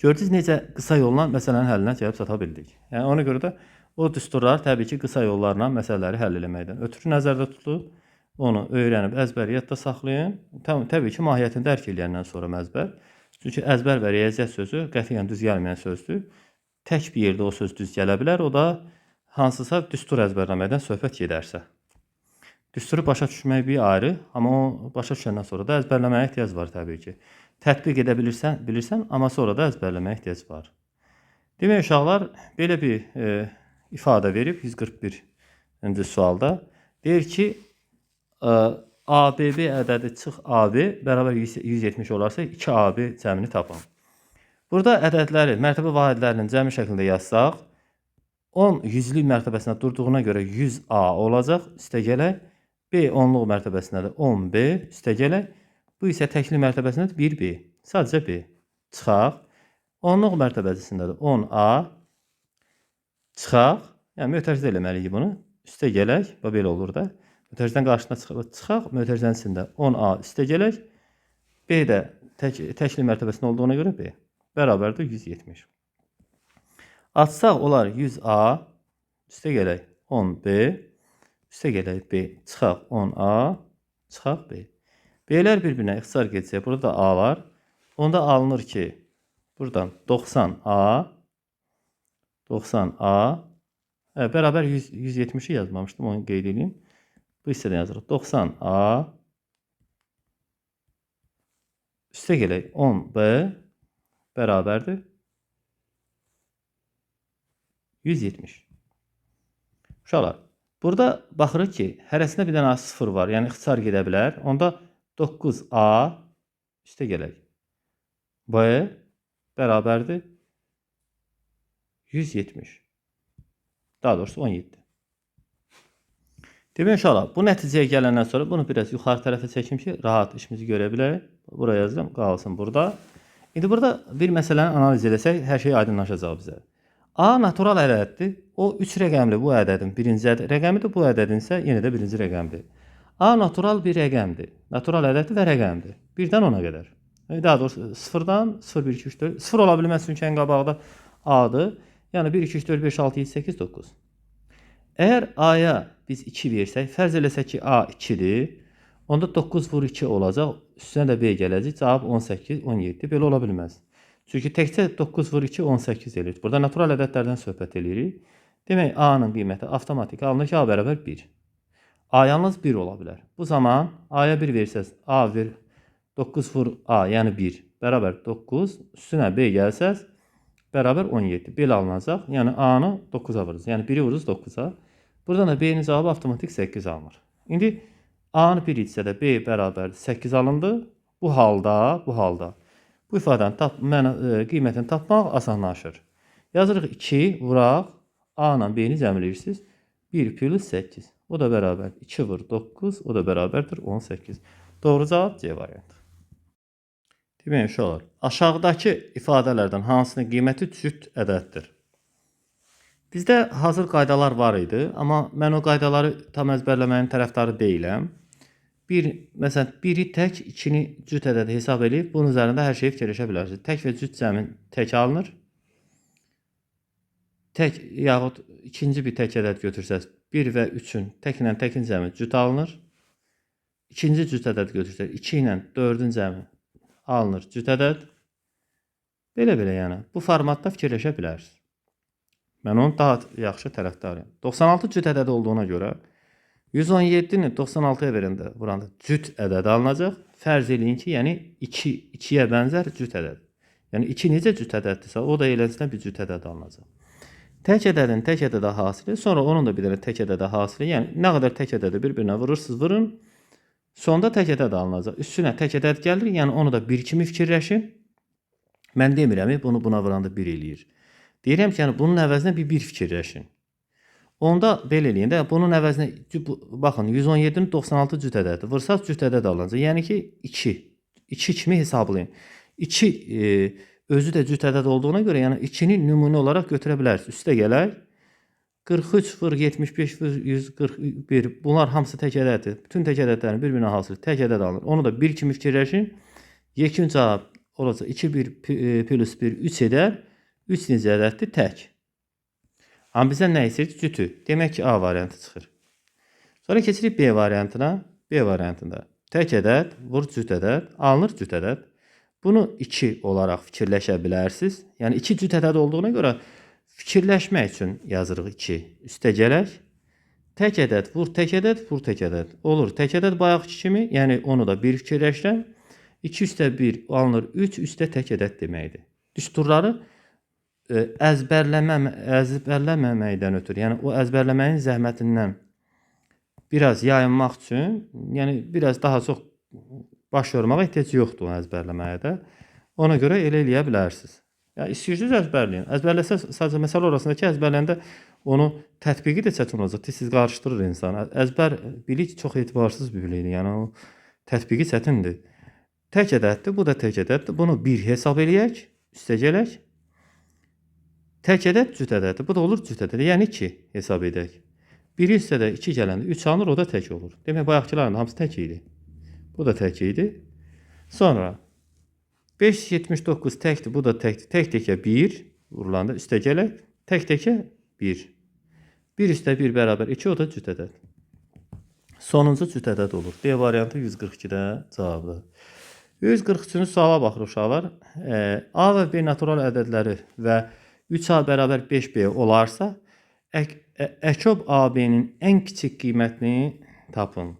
Gördünüz necə qısa yolla məsələnin həllinə gəlib çata bildik. Yəni, ona görə də o düsturlar təbii ki, qısa yollarla məsələləri həll eləməkdən ötürü nəzərdə tutulub. Onu öyrənib, əzbəri yadda saxlayın. Təbii ki, mahiyyətini dərk eləyəndən sonra məzbər. Çünki əzbər və riyaziyyat sözü qətiyyən düz gəlməyən sözdür. Tək bir yerdə o söz düz gələ bilər. O da hansısa düstur əzbərləməkdən söhbət gedərsə. Düsturu başa düşmək bir ayrı, amma o başa düşəndən sonra da əzbərləməyə ehtiyac var təbii ki. Tətbiq edə bilirsən, amma sonra da əzbərləməyə ehtiyac var. Demək, uşaqlar, belə bir ifadə verib 141-ci sualda. Deyir ki, ABB ədədi çıx AB bərabər 170 olarsa 2AB cəmini tapın. Burada ədədləri, mərtəbə vahidlərinin cəmi şəklində yazsaq, 10 yüzlük mərtəbəsində durduğuna görə 100A olacaq, üstəgələk. B onluq mərtəbəsində də 10B, üstəgələk. Bu isə təkli mərtəbəsində də 1B, sadəcə B. Çıxaq. Onluq mərtəbəsində də 10A, çıxaq. Yəni, mötərizə eləməliyik bunu. Üstəgələk, belə olur da. Mötərizədən qarşısına çıxaq, mötərizənin içində 10A üstəgələk. B də təkli mərtəbəsində olduğuna görə B. Bərabərdir 170. Açsaq olar 100A, üstəgələk 10B, üstəgələk B, çıxaq 10A, çıxaq B. B'lər bir-birinə ixtisar geçsək, burada da A var. Onda alınır ki, buradan 90A, 90A, bərabər 170'i yazmamışdım, onu qeyd edeyim. Bu hissədən yazırıq. 90A, üstəgələk 10B, bərabərdir 170. Uşaqlar, burada baxırıq ki, hərəsində bir dənə 0 var, yəni ixtisar gedə bilər. Onda 9A üstəgələk B bərabərdir 170. Daha doğrusu 17. Demək uşaqlar, bu nəticəyə gələndən sonra bunu biraz yuxarı tərəfə çəkim ki, rahat işimizi görə bilək. Buraya yazıram, qalsın burada. İndi burada bir məsələni analiz edəsək, hər şey aydınlaşacaq bizə. A natural ədəddir. O 3 rəqəmli bu ədədin birinci rəqəmidir. Bu ədədin isə yenə də birinci rəqəmdir. A natural bir rəqəmdir. Natural ədəddir və rəqəmdir. 1-dən 10-a qədər. Daha doğrusu 0-dan 0, 1, 2, 3, 4. 0 ola bilməz çünki ən qabaqda A-dır. Yəni 1, 2, 3, 4, 5, 6, 7, 8, 9. Əgər A-ya biz 2 versək, fərz eləsək ki A 2-dir. Onda 9 vur 2 olacaq. Üstünə də B gələcək. Cavab 18, 17. Belə ola bilməz. Çünki təkcə 9 vur 2, 18 edir. Burada natural ədədlərdən söhbət edirik. Demək, A-nın qiyməti avtomatik alınır ki, A bərabər 1. A yalnız 1 ola bilər. Bu zaman A-ya 1 versəz, A ver 9 vur A, yəni 1, bərabər 9. Üstünə B gəlsəz, bərabər 17. Belə alınacaq. Yəni A-nı 9-a vururuz. Yəni 1-i vururuz 9-a. Buradan da B-nin cavabı avtomatik 8 alınır. İndi A-nı 1 etsə də B bərabər 8 alındı. Bu halda bu ifadənin qiymətini tapmaq asanlaşır. Yazırıq 2 vuraq. A ilə B-ni cəmləyirsiniz. 1 plus 8. O da bərabər 2 vur 9. O da bərabərdir 18. Doğru cavab C variantı. Demək uşaqlar, aşağıdakı ifadələrdən hansının qiyməti cüt ədəddir? Bizdə hazır qaydalar var idi, amma mən o qaydaları tam əzbərləməyin tərəfdarı deyiləm. Məsələn, 1-i tək, 2-ni cüt ədədi hesab edib, bunun üzərində hər şeyi fikirləşə bilərsiniz. Tək və cüt cəmin tək alınır. Tək yaxud ikinci bir tək ədəd götürsəz, 1 və 3-ün təklə təkin cəmi cüt alınır. İkinci cüt ədəd götürsəz, 2 ilə 4-ün cəmi alınır cüt ədəd. Belə yəni, bu formatda fikirləşə bilərsiniz. Mən onun daha yaxşı tərəfdarıyım. 96 cüt ədədi olduğuna görə 117-ni 96-ya verəndə buranda cüt ədədi alınacaq. Fərz eləyin ki, yəni 2-yə bənzər cüt ədəd. Yəni 2 necə cüt ədəddirsə, o da eləsinə bir cüt ədəd alınacaq. Tək ədədin tək ədədə hasili, sonra onun da bir dənə tək ədədə hasili. Yəni nə qədər tək ədədi bir-birinə vurursunuz, vurun. Sonda tək ədəd alınacaq. Üstünə tək ədəd gəlir, yəni onu da 1 kimi fikirləşin. Mən demirəm, bunu buna vuranda 1 eləyir. Deyirəm ki, yəni bunun əvəzinə bir fikirləşin. Onda belə eləyin də, bunun əvəzinə, baxın, 117-nin 96 cüt ədədi. Vursaq cüt ədəd alınacaq. Yəni ki, 2. 2 kimi hesablayın. 2 özü də cüt ədəd olduğuna görə, yəni 2-ni nümunə olaraq götürə bilərsiniz. Üstə gələk. 43 vur 75 vur 141. Bunlar hamısı tək ədəddir. Bütün tək ədədlərin bir-birinə hasılı tək ədəd alınır. Onu da 1 kimi fikirləşin. Yekun cavab olacaq 2 1 plus 1 3 edər. 3 necə ədəddir? Tək. Amma bizə nə istəyir? Cütü. Demək ki, A variantı çıxır. Sonra keçirik B variantına. B variantında tək ədəd vur cüt ədəd alınır cüt ədəd. Bunu 2 olaraq fikirləşə bilərsiniz. Yəni 2 cüt ədəd olduğuna görə fikirləşmək üçün yazırıq 2. Üstə gələk. Tək ədəd vur tək ədəd vur tək ədəd. Olur tək ədəd bayaqki kimi. Yəni onu da 1 fikirləşirəm. 2 üstə 1 alınır 3 üstə tək ədəd deməkdir. Düsturları əzbərləməməkdən ötürü, yəni o əzbərləməyin zəhmətindən biraz yayınmaq üçün, yəni biraz daha çox baş yormağa ehtiyac yoxdur əzbərləməyə də. Ona görə elə eləyə bilərsiniz. Ya istəyirsiniz əzbərləyin. Əzbərləsəz sadəcə məsələ orasında ki, əzbərləndə onu tətbiqi də çətin olacaq. Siz qarışdırır insan. Əzbər bilik çox etibarsız bir bilikdir. Yəni o tətbiqi çətindir. Tək ədəddir, bu da tək ədəddir. Bunu 1 hesab eləyək, üstə gələk. Tək ədəd cüt ədəddir. Bu da olur cüt ədəd. Yəni 2 hesab edək. 1 üstədə 2 gələndə 3 alınır, o da tək olur. Demək, bayaqkilərin hamısı tək idi. Bu da tək idi. Sonra 579 təkdir, bu da təkdir. Tək-təkə 1 vurulanda üstə gələk. Tək-təkə 1. 1 üstə 1 bərabər 2, o da cüt ədəd. Sonuncu cüt ədəd olur. D variantı 142-də cavabdır. 143-cü suala baxırıq uşaqlar. A və B natural ədədləri və 3A bərabər 5B olarsa, əkob AB-nin ən kiçik qiymətini tapın.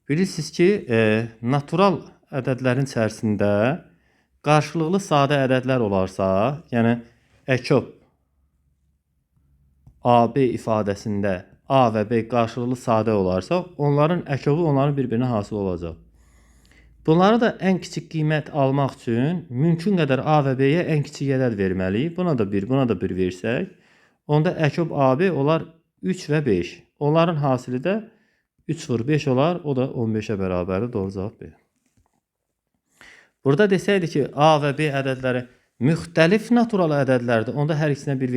Bilirsiniz ki, natural ədədlərin içərisində qarşılıqlı sadə ədədlər olarsa, yəni əkob AB ifadəsində A və B qarşılıqlı sadə olarsa, onların əkobu onların bir-birinə hasil olacaq. Bunları da ən kiçik qiymət almaq üçün mümkün qədər A və B-yə ən kiçik ədəd verməliyik. Buna da 1, buna da 1 versək, onda əkob AB olar 3 və 5. Onların hasili də 3 vur 5 olar, o da 15-ə bərabərdir. Doğru cavab B. Burada desəydi ki, A və B ədədləri müxtəlif natural ədədlərdir, onda hər ikisinə 1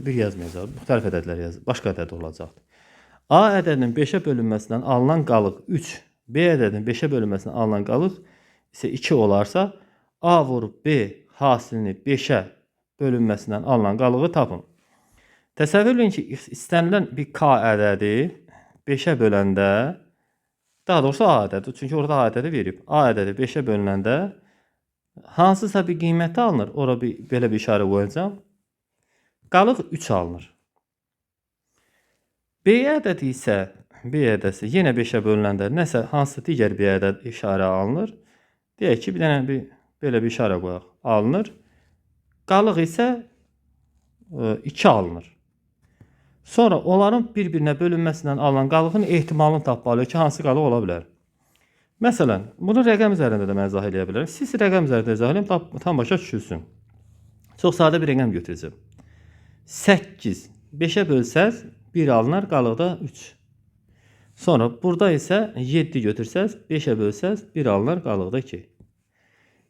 bir yazmayacaq. Müxtəlif ədədlər yazır. Başqa ədəd olacaqdır. A ədədinin 5-ə bölünməsindən alınan qalıq 3, B ədədinin 5-ə bölünməsindən alınan qalıq isə 2 olarsa, A vurub B hasilini 5-ə bölünməsindən alınan qalığı tapın. Təsəvvür edin ki, istənilən bir K ədədi 5-ə böləndə, daha doğrusu A ədədi, çünki orada A ədədi verib. A ədədi 5-ə bölünəndə hansısa bir qiyməti alınır. Ora belə bir işarə qoyacağım. Qalıq 3 alınır. B ədədi isə yenə 5-ə bölünəndə nəsə hansısa digər bir ədəd işarə alınır. Deyək ki, bir dənə belə bir işarə qoyaq. Alınır. Qalıq isə 2 alınır. Sonra onların bir-birinə bölünməsindən alınan qalığın ehtimalını tapmalıyıq ki, hansı qalıq ola bilər. Məsələn, bunu rəqəm üzərində də mən izah edə bilərəm. Siz rəqəm üzərində izah edin, tam başa düşülsün. Çox sadə bir rəqəm götürəcəm. 8. 5-ə bölsəz 1 alınır, qalıqda 3. Sonra burada isə 7 götürsəz, 5-ə bölsəz 1 alınır, qalıqda 2.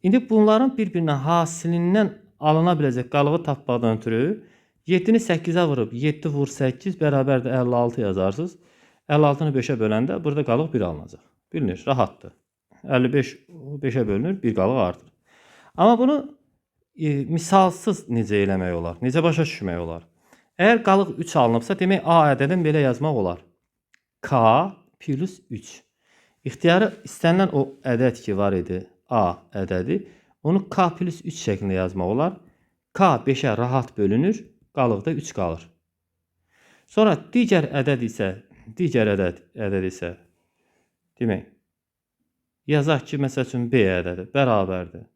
İndi bunların bir-birinə hasilindən alına biləcək qalığı tapmaqdan ötürü 7-ni 8-ə vurub 7 vur 8 bərabərdir 56 yazarsınız. 56-nı 5-ə böləndə burada qalıq 1 alınacaq. Bilinir, rahatdır. 55 5-ə bölünür, 1 qalıq artır. Amma bunu misalsız necə eləmək olar? Necə başa düşmək olar? Əgər qalıq 3 alınıbsa, demək A ədədini belə yazmaq olar. K plus 3. İxtiyarı istənilən o ədəd ki var idi, A ədədi, onu K plus 3 şəklində yazmaq olar. K 5-ə rahat bölünür, qalıqda 3 qalır. Sonra digər ədəd isə demək, yazaq ki, məsəl üçün B ədədi bərabərdir.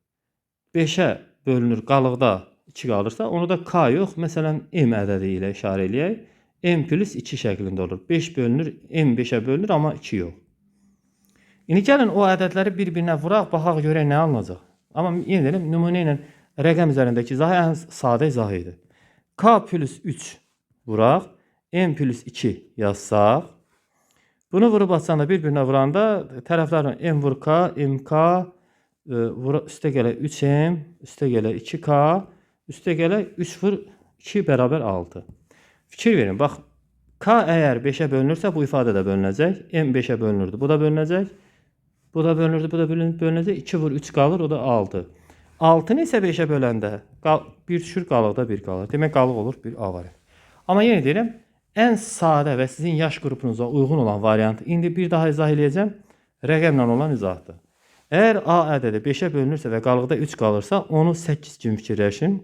5-ə bölünür, qalıqda 2 qalırsa, onu da K yox, məsələn, M ədədi ilə işarə eləyək. M plus 2 şəklində olur. 5 bölünür, M 5-ə bölünür, amma 2 yox. İndi gəlin o ədədləri bir-birinə vuraq, baxaq görək nə alınacaq. Amma yenə deyirəm, nümunə ilə rəqəm üzərindəki izahı ən sadə izahı idi. K plus 3 vuraq, M plus 2 yazsaq, bunu vurub açanda bir-birinə vuranda tərəflərlə M vur K, MK, üstə gələ 3M, üstə gələ 2K, üstə gələ 3 vur 2 bərabər 6. Fikir verin, bax, K əgər 5-ə bölünürsə, bu ifadə də bölünəcək. M 5-ə bölünürdü, bu da bölünəcək. Bu da bölünürdü, bu da bölünəcək. 2 vur 3 qalır, o da 6. 6-nı isə 5-ə böləndə 1 düşür, qalıqda 1 qalır. Demək, qalıq olur 1 A variantı. Amma yenə deyirəm, ən sadə və sizin yaş qrupunuza uyğun olan variantı indi bir daha izah edəcəm. Rəqəmlə olan izahdır. Əgər A ədədi 5-ə bölünürsə və qalıqda 3 qalırsa, onu 8 kimi fikirləşin.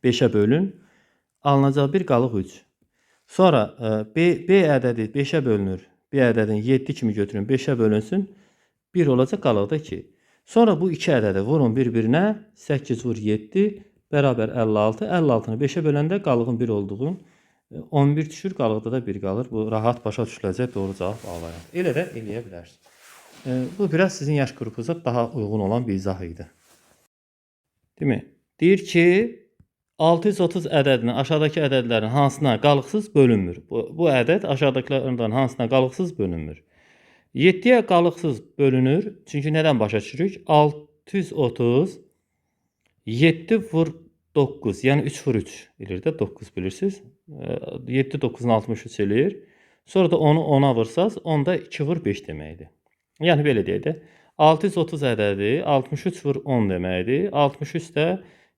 5-ə bölün. Alınacaq bir qalıq 3. Sonra B ədədi 5-ə bölünür. B ədədini 7 kimi götürün, 5-ə bölünsün. 1 olacaq, qalıqda 2. Sonra bu 2 ədədi vurun bir-birinə. 8 vur 7 bərabər 56. 56-nı 5-ə böləndə qalığın 1 olduğunu 11 düşür, qalıqda da 1 qalır. Bu rahat başa düşüləcək doğru cavab A variantı. Elə də eləyə bilərsiniz. Bu biraz sizin yaş qrupunuza daha uyğun olan bir izah idi. Değil mi? Deyir ki, 630 ədədinin aşağıdakı ədədlərin hansına qalıqsız bölünmür? Bu ədəd aşağıdakilərdən hansına qalıqsız bölünmür? 7-yə qalıqsız bölünür. Çünki nədən başa düşürük? 630 7 vur 9, yəni 3 vur 3 elir də 9 bilirsiniz. 7 9-un 63 eləyir. Sonra da onu 10-a vursaz, onda 2 vur 5 deməkdir. Yəni belə deyək də 630 ədədi 63 vur 10 deməkdir. 63 də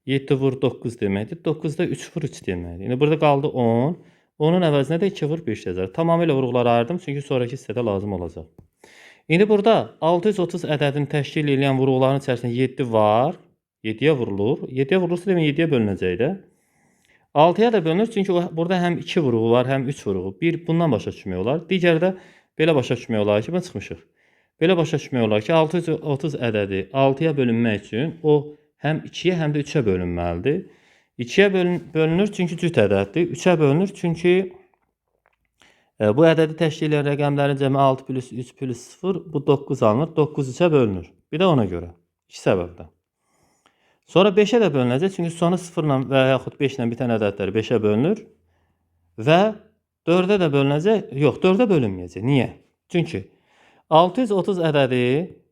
7 vur 9 deməkdir. 9 da 3 vur 3 deməkdir. Yəni burada qaldı 10. Onun əvəzinə də 2 vur 5 yazar. Tamamilə vurğuları ayırdım çünki sonraki hissədə lazım olacaq. İndi burada 630 ədədini təşkil edən vurğuların içərisində 7 var. 7-yə vurulur. 7-yə vurulursa demək 7-yə bölünəcək də. 6-ya da bölünür çünki burada həm 2 vurğu var, həm 3 vurğu. Bir bundan başa düşmək olar. Digəri də belə başa düşmək olar ki, mən çıxmışıq. Belə başa düşmək olar ki, 630 ədədi 6-ya bölünmək üçün o həm 2-yə, həm də 3-ə bölünməlidir. 2-yə bölünür çünki cüt ədəddir. 3-ə bölünür çünki bu ədədi təşkil edən rəqəmlərin cəmi 6 plus 3 plus 0 bu 9 alınır. 9 3-ə bölünür. Bir də ona görə. 2 səbəbdən. Sonra 5-ə də bölünəcək. Çünki sonu 0 ilə və yaxud 5 ilə bitən ədədlər 5-ə bölünür. Və 4-ə də bölünəcək. Yox, 4-ə bölünməyəcək. Niyə? Çünki 630 ədədi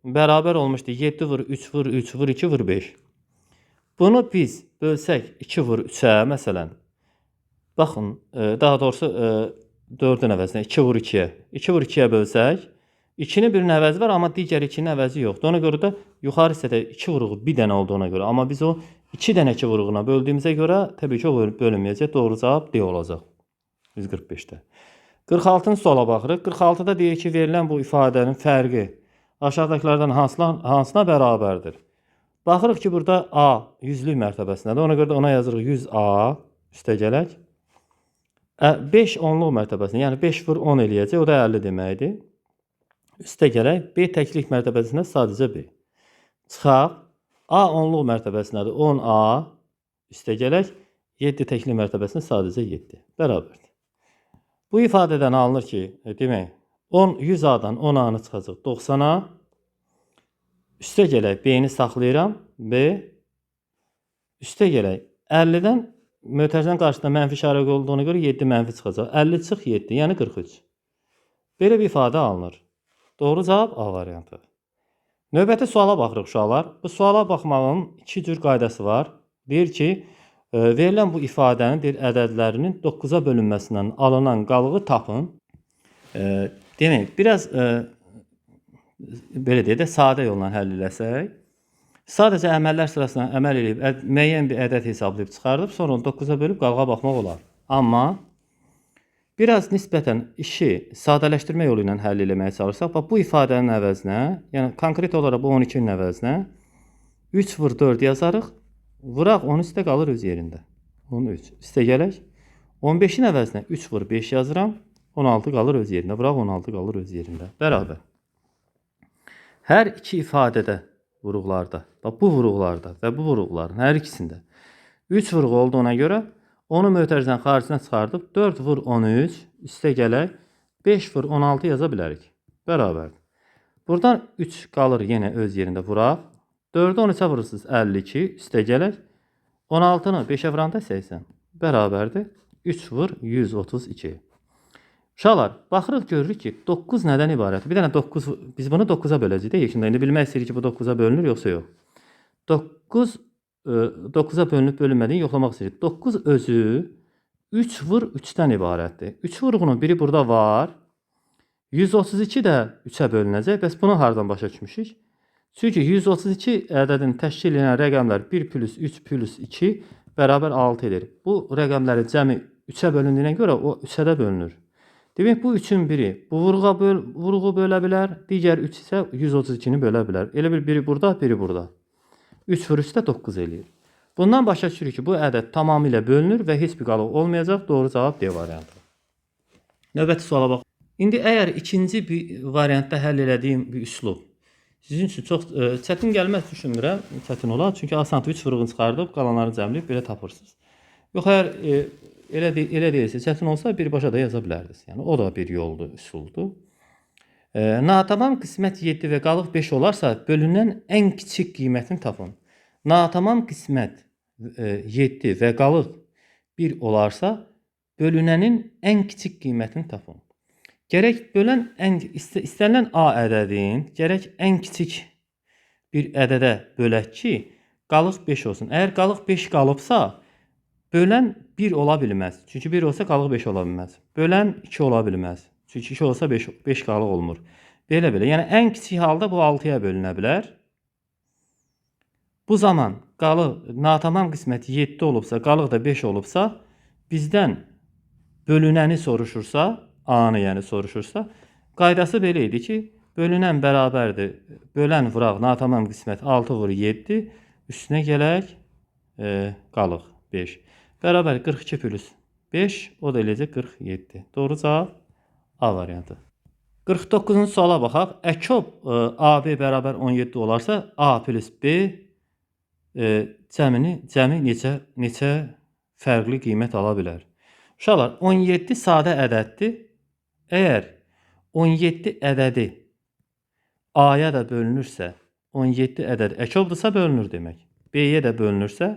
bərabər olmuşdu 7 vur 3 vur 3 vur 2 vur 5. Bunu biz bölsək 2 vur 3-ə məsələn. Baxın, daha doğrusu 4-ün əvəzinə 2 vur 2-yə. 2 vur 2-yə bölsək 2-nin birinin əvəzi var, amma digər 2-nin əvəzi yoxdur. Ona görə də yuxarı hissədə 2 vurğu bir dənə olduğuna görə, amma biz o 2 dənə 2 vurğuna böldüyümüzə görə təbii ki, o bölünməyəcək. Doğru cavab D olacaq. 145-də. 46-nın sola baxırıq. 46-da deyir ki, verilən bu ifadənin fərqi aşağıdakilərdən hansına bərabərdir? Baxırıq ki, burada A 100-lük mərtəbəsindədir. Ona görə də ona yazırıq 100A üstə gələk. 5 10-luq mərtəbəsində, yəni 5 vur 10 eləyəcək. O da 50 deməkdir. Üstə gələk, B təklik mərtəbəsində sadəcə B. Çıxaq, A 10-luq mərtəbəsindədir, 10A. Üstə gələk, 7 təklik mərtəbəsində sadəcə 7. Bərabərdir. Bu ifadədən alınır ki, demək, 100A-dan 10A-nı çıxacaq 90A. Üstə gələk, B-ni saxlayıram, B. Üstə gələk, 50-dən mötərizənin qarşısında mənfi işarə olduğuna görə 7 mənfi çıxacaq. 50 çıx 7, yəni 43. Belə bir ifadə alınır. Doğru cavab A variantı. Növbəti suala baxırıq uşaqlar. Bu suala baxmağın 2 cür qaydası var. Deyir ki, verilən bu ifadənin ədədlərinin 9-a bölünməsindən alınan qalığı tapın. Demək, biraz belə deyək də sadə yolla həll eləsək. Sadəcə əməllər sırasına əməl edib müəyyən bir ədəd hesablayıb çıxardıb, sonra onu 9-a bölüb qalığa baxmaq olar. Amma biraz nisbətən işi sadələşdirmə yolu ilə həll eləməyə çalışsaq, bu ifadənin əvəzinə, yəni konkret olaraq bu 12-nin əvəzinə 3 vur 4 yazarıq, vuraq 10 üstə qalır öz yerində. 13 üstə gələk. 15-in əvəzinə 3 vur 5 yazıram, 16 qalır öz yerində. Vuraq 16 qalır öz yerində. Bərabər. Hər iki ifadədə vurğularda, bu vurğularda və bu vurğuların hər ikisində 3 vurğu olduğuna görə onu mötərizənin xaricinə çıxardıb 4 vur 13 üstə gələk 5 vur 16 yaza bilərik. Bərabərdir. Buradan 3 qalır yenə öz yerində vuraq. 4-ü 13-ə vurursunuz 52 üstə gələk. 16-nı 5-ə vuranda 80. Bərabərdir. 3 vur 132. Uşaqlar, baxırıq görürük ki 9 nədən ibarətdir? Bir dənə 9, biz bunu 9-a böləcəyik də yekində. İndi bilmək istəyirik ki bu 9-a bölünür yoxsa yox. 9-a bölünüb bölünmədiyini yoxlamaq istəyirik. 9 özü 3 vur 3-dən ibarətdir. 3 vurğunun biri burada var. 132 də 3-ə bölünəcək. Bəs bunu hardan başa düşmüşük? Çünki 132 ədədini təşkil edən rəqəmlər 1 plus 3 plus 2 bərabər 6 edir. Bu rəqəmləri cəmi 3-ə bölündüyünə görə o 3-ə də bölünür. Demək, bu 3-ün biri bu vurğu bölə bilər, digər 3 isə 132-ni bölə bilər. Elə bir biri burada, biri burada. 3 vur 3 də 9 eləyir. Bundan başa düşürük ki, bu ədəd tamamilə bölünür və heç bir qalıq olmayacaq. Doğru cavab D variantı. Növbəti suala bax. İndi əgər ikinci bir variantda həll elədiyim bir üslub sizin üçün çox çətin gəlməz düşünmürəm, çətin olar. Çünki asan 3 vurğunu çıxardıb, qalanları cəmləyib belə tapırsınız. Yox, əgər elə deyilsə, çətin olsa birbaşa da yaza bilərdiniz. Yəni o da bir yoldur, üsuldur. Natamam qismət 7 və qalıq 5 olarsa, bölünən ən kiçik qiymətini tapın. Natamam qismət 7 və qalıq 1 olarsa, bölünənin ən kiçik qiymətini tapın. Gərək istənilən A ədədin gərək ən kiçik bir ədədə bölək ki, qalıq 5 olsun. Əgər qalıq 5 qalıbsa, bölən 1 ola bilməz. Çünki 1 olsa qalıq 5 ola bilməz. Bölən 2 ola bilməz. Çünki 2 olsa 5 qalıq olmur. Belə. Yəni ən kiçik halda bu 6-ya bölünə bilər. Bu zaman natamam qisməti 7 olubsa, qalıq da 5 olubsa, bizdən bölünəni soruşursa, A-nı yəni soruşursa, qaydası belə idi ki, bölünən bərabərdir. Bölən vuraq natamam qismət 6 vur 7, üstünə gələk qalıq 5. Bərabər 42 plus 5, o da eləcək 47. Doğru cavab A variantı. 49-cu suala baxaq. Əkob AB bərabər 17 olarsa, A plus B cəmi neçə fərqli qiymət ala bilər? Uşaqlar, 17 sadə ədəddir. Əgər 17 ədədi A-ya da bölünürsə, 17 ədəd əkobdursa bölünür demək. B-yə də bölünürsə,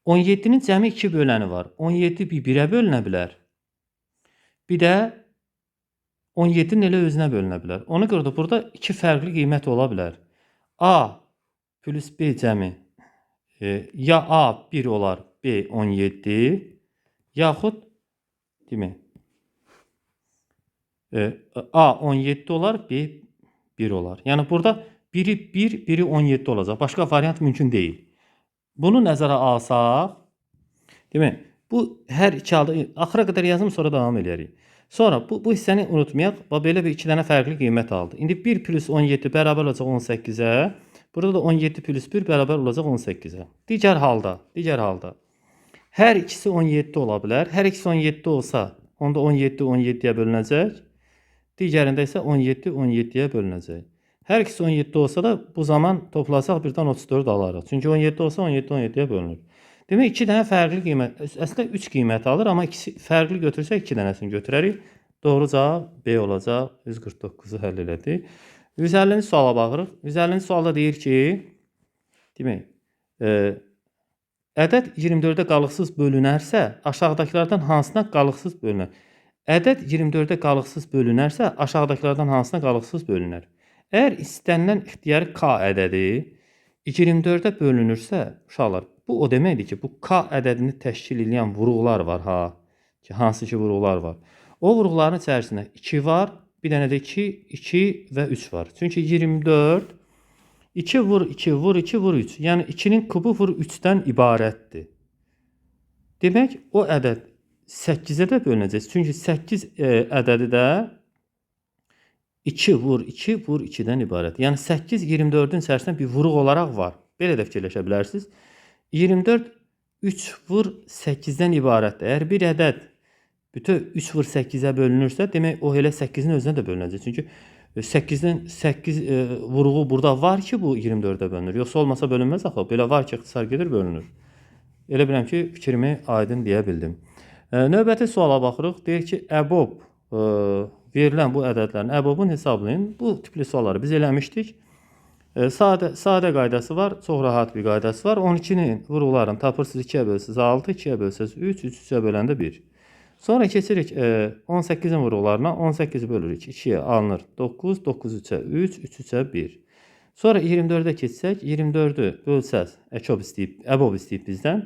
17-nin cəmi 2 böləni var. 17 bir 1-ə bölünə bilər. Bir də 17-nin elə özünə bölünə bilər. Ona görə də burada 2 fərqli qiymət ola bilər. A plus B cəmi ya A 1 olar, B 17, yaxud demək, A 17 olar, B 1 olar. Yəni burada biri 1, biri 17 olacaq. Başqa variant mümkün deyil. Bunu nəzərə alsaq, demək, bu hər iki halda axıra qədər yazım, sonra davam edərik. Sonra bu hissəni unutmayaq. Belə bir 2 dənə fərqli qiymət aldı. İndi 1 plus 17 bərabər olacaq 18-ə. Burada da 17 plus 1 bərabər olacaq 18-ə. Digər halda hər ikisi 17 ola bilər. Hər ikisi 17 olsa, onda 17 17-yə bölünəcək. Digərində isə 17 17-yə bölünəcək. Hər ikisi 17 olsa da bu zaman toplasaq birdən 34 alarıq. Çünki 17 olsa 17 17-yə bölünür. Demək 2 dənə fərqli qiymət, əslində 3 qiymət alır, amma ikisi fərqli götürsək 2 dənəsini götürərik. Doğru cavab B olacaq. 149-u həll elədik. 150-ci suala baxırıq. 150-ci sualda deyir ki, demək, ədəd 24-də qalıqsız bölünərsə, aşağıdakılardan hansına qalıqsız bölünər? Ədəd 24-də qalıqsız bölünərsə, aşağıdakılardan hansına qalıqsız bölünər? Əgər istənilən ixtiyari K ədədi 24-də bölünürsə, uşaqlar, bu o deməkdir ki, bu K ədədini təşkil edən vuruqlar var, hansı ki vuruqlar var. O vuruqların içərisində 2 var, bir dənə də 2 və 3 var. Çünki 24 2 vur 2 vur 2 vur 3. Yəni 2-nin kubu vur 3-dən ibarətdir. Demək, o ədəd 8-ə də bölünəcək. Çünki 8 ədədi də 2 vur 2 vur 2-dən ibarət. Yəni 8 24-ün içərisində bir vuruq olaraq var. Belə də fikirləşə bilərsiniz. 24 3 vur 8-dən ibarətdir. Əgər bir ədəd bütöv 3 vur 8-ə bölünürsə, demək o elə 8-in özünə də bölünəcək. Çünki 8-dən 8 vuruğu burada var ki, bu 24-də bölünür. Yoxsa olmasa bölünməz axı. Belə var ki, ixtisar gedir, bölünür. Elə biləm ki, fikrimi aydın deyə bildim. Növbəti suala baxırıq. Deyir ki, əbob verilən bu ədədlərin əbobunu hesablayın. Bu tipli sualları biz eləmişdik. Sadə qaydası var, çox rahat bir qaydası var. 12-nin vuruqlarını tapırsınız 2-yə bölsəz 6, 2-yə bölsəz 3, 3-ə böləndə 1. Sonra keçirik 18-in vuruqlarına. 18 bölürük 2-yə alınır 9, 9 3-ə 3, 3 3-ə 1. Sonra 24-ə keçsək, 24-ü bölsəz əbob istəyib bizdən.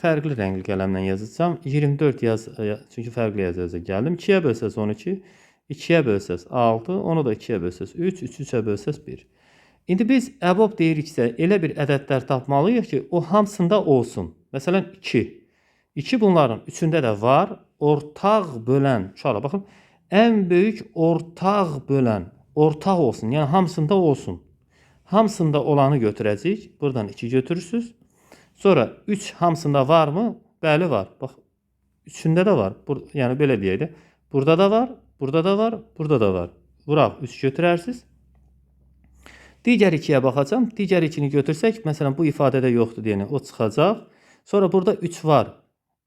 Fərqli rəngli qələmlə yazacağam. 24 yaz, çünki fərqli yazacaq gəldim. 2-yə bölsəz 12, 2-yə bölsəz 6, onu da 2-yə bölsəz 3, 3 3-ə bölsəz 1. İndi biz əbob deyiriksə, elə bir ədədlər tapmalıyıq ki, o hamısında olsun. Məsələn 2. 2 bunların üçündə də var. Ortaq bölən, uşaqlar baxın, ən böyük ortaq bölən, ortaq olsun. Yəni hamısında olsun. Hamısında olanı götürəcəyik. Buradan 2 götürürsünüz. Sonra 3 hamısında var mı? Bəli var. Bax, üçündə də var. Yəni belə deyək də. Burada da var, burada da var, burada da var. Vuraq 3 götürərsiniz. Digər 2-yə baxacağam. Digər 2-ni götürsək, məsələn bu ifadədə yoxdur deyəni, o çıxacaq. Sonra burada 3 var.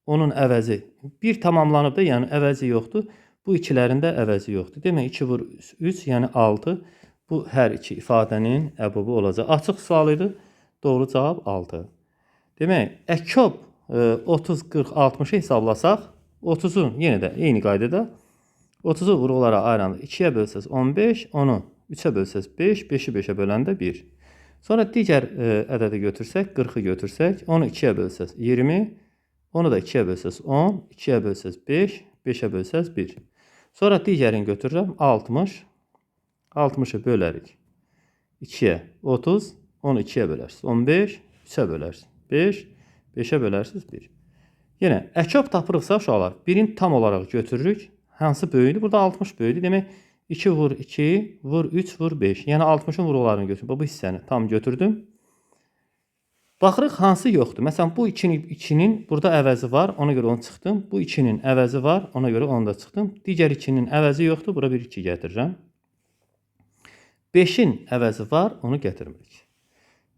onun əvəzi 1 tamamlanıb da, yəni əvəzi yoxdur. Bu ikilərin də əvəzi yoxdur. Demək 2 vur 3, yəni 6. Bu hər iki ifadənin əbubu olacaq. Açıq sual idi. Doğru cavab 6. Demək, əkob 30, 40, 60-ı hesablasaq, 30'un yenə də eyni qaydada 30'u vurğulara ayıranda 2'yə bölsəz 15, onu 3'ə bölsəz 5, 5'i 5'ə böləndə 1. Sonra digər ədədi götürsək, 40'ı götürsək, onu 2'yə bölsəz 20, onu da 2'yə bölsəz 10, 2'yə bölsəz 5, 5'ə bölsəz 1. Sonra digərini götürürəm, 60. 60'ı bölərik 2'yə 30, onu 2'yə bölərsiniz 15, 3'ə bölərsiniz 5, 5'ə bölərsiniz 1. Yenə əkob tapırıqsa uşaqlar, birini tam olaraq götürürük. Hansı böyüdür? Burada 60 böyüdür. Demək 2 vur 2, vur 3, vur 5. Yəni 60'ın vurğularını götürürüm. Bu hissəni tam götürdüm. Baxırıq hansı yoxdur. Məsələn bu 2'nin burada əvəzi var. Ona görə onu çıxdım. Bu 2'nin əvəzi var. Ona görə onu da çıxdım. Digər 2'nin əvəzi yoxdur. Bura bir 2 gətirirəm. 5'in əvəzi var. Onu gətirmirik.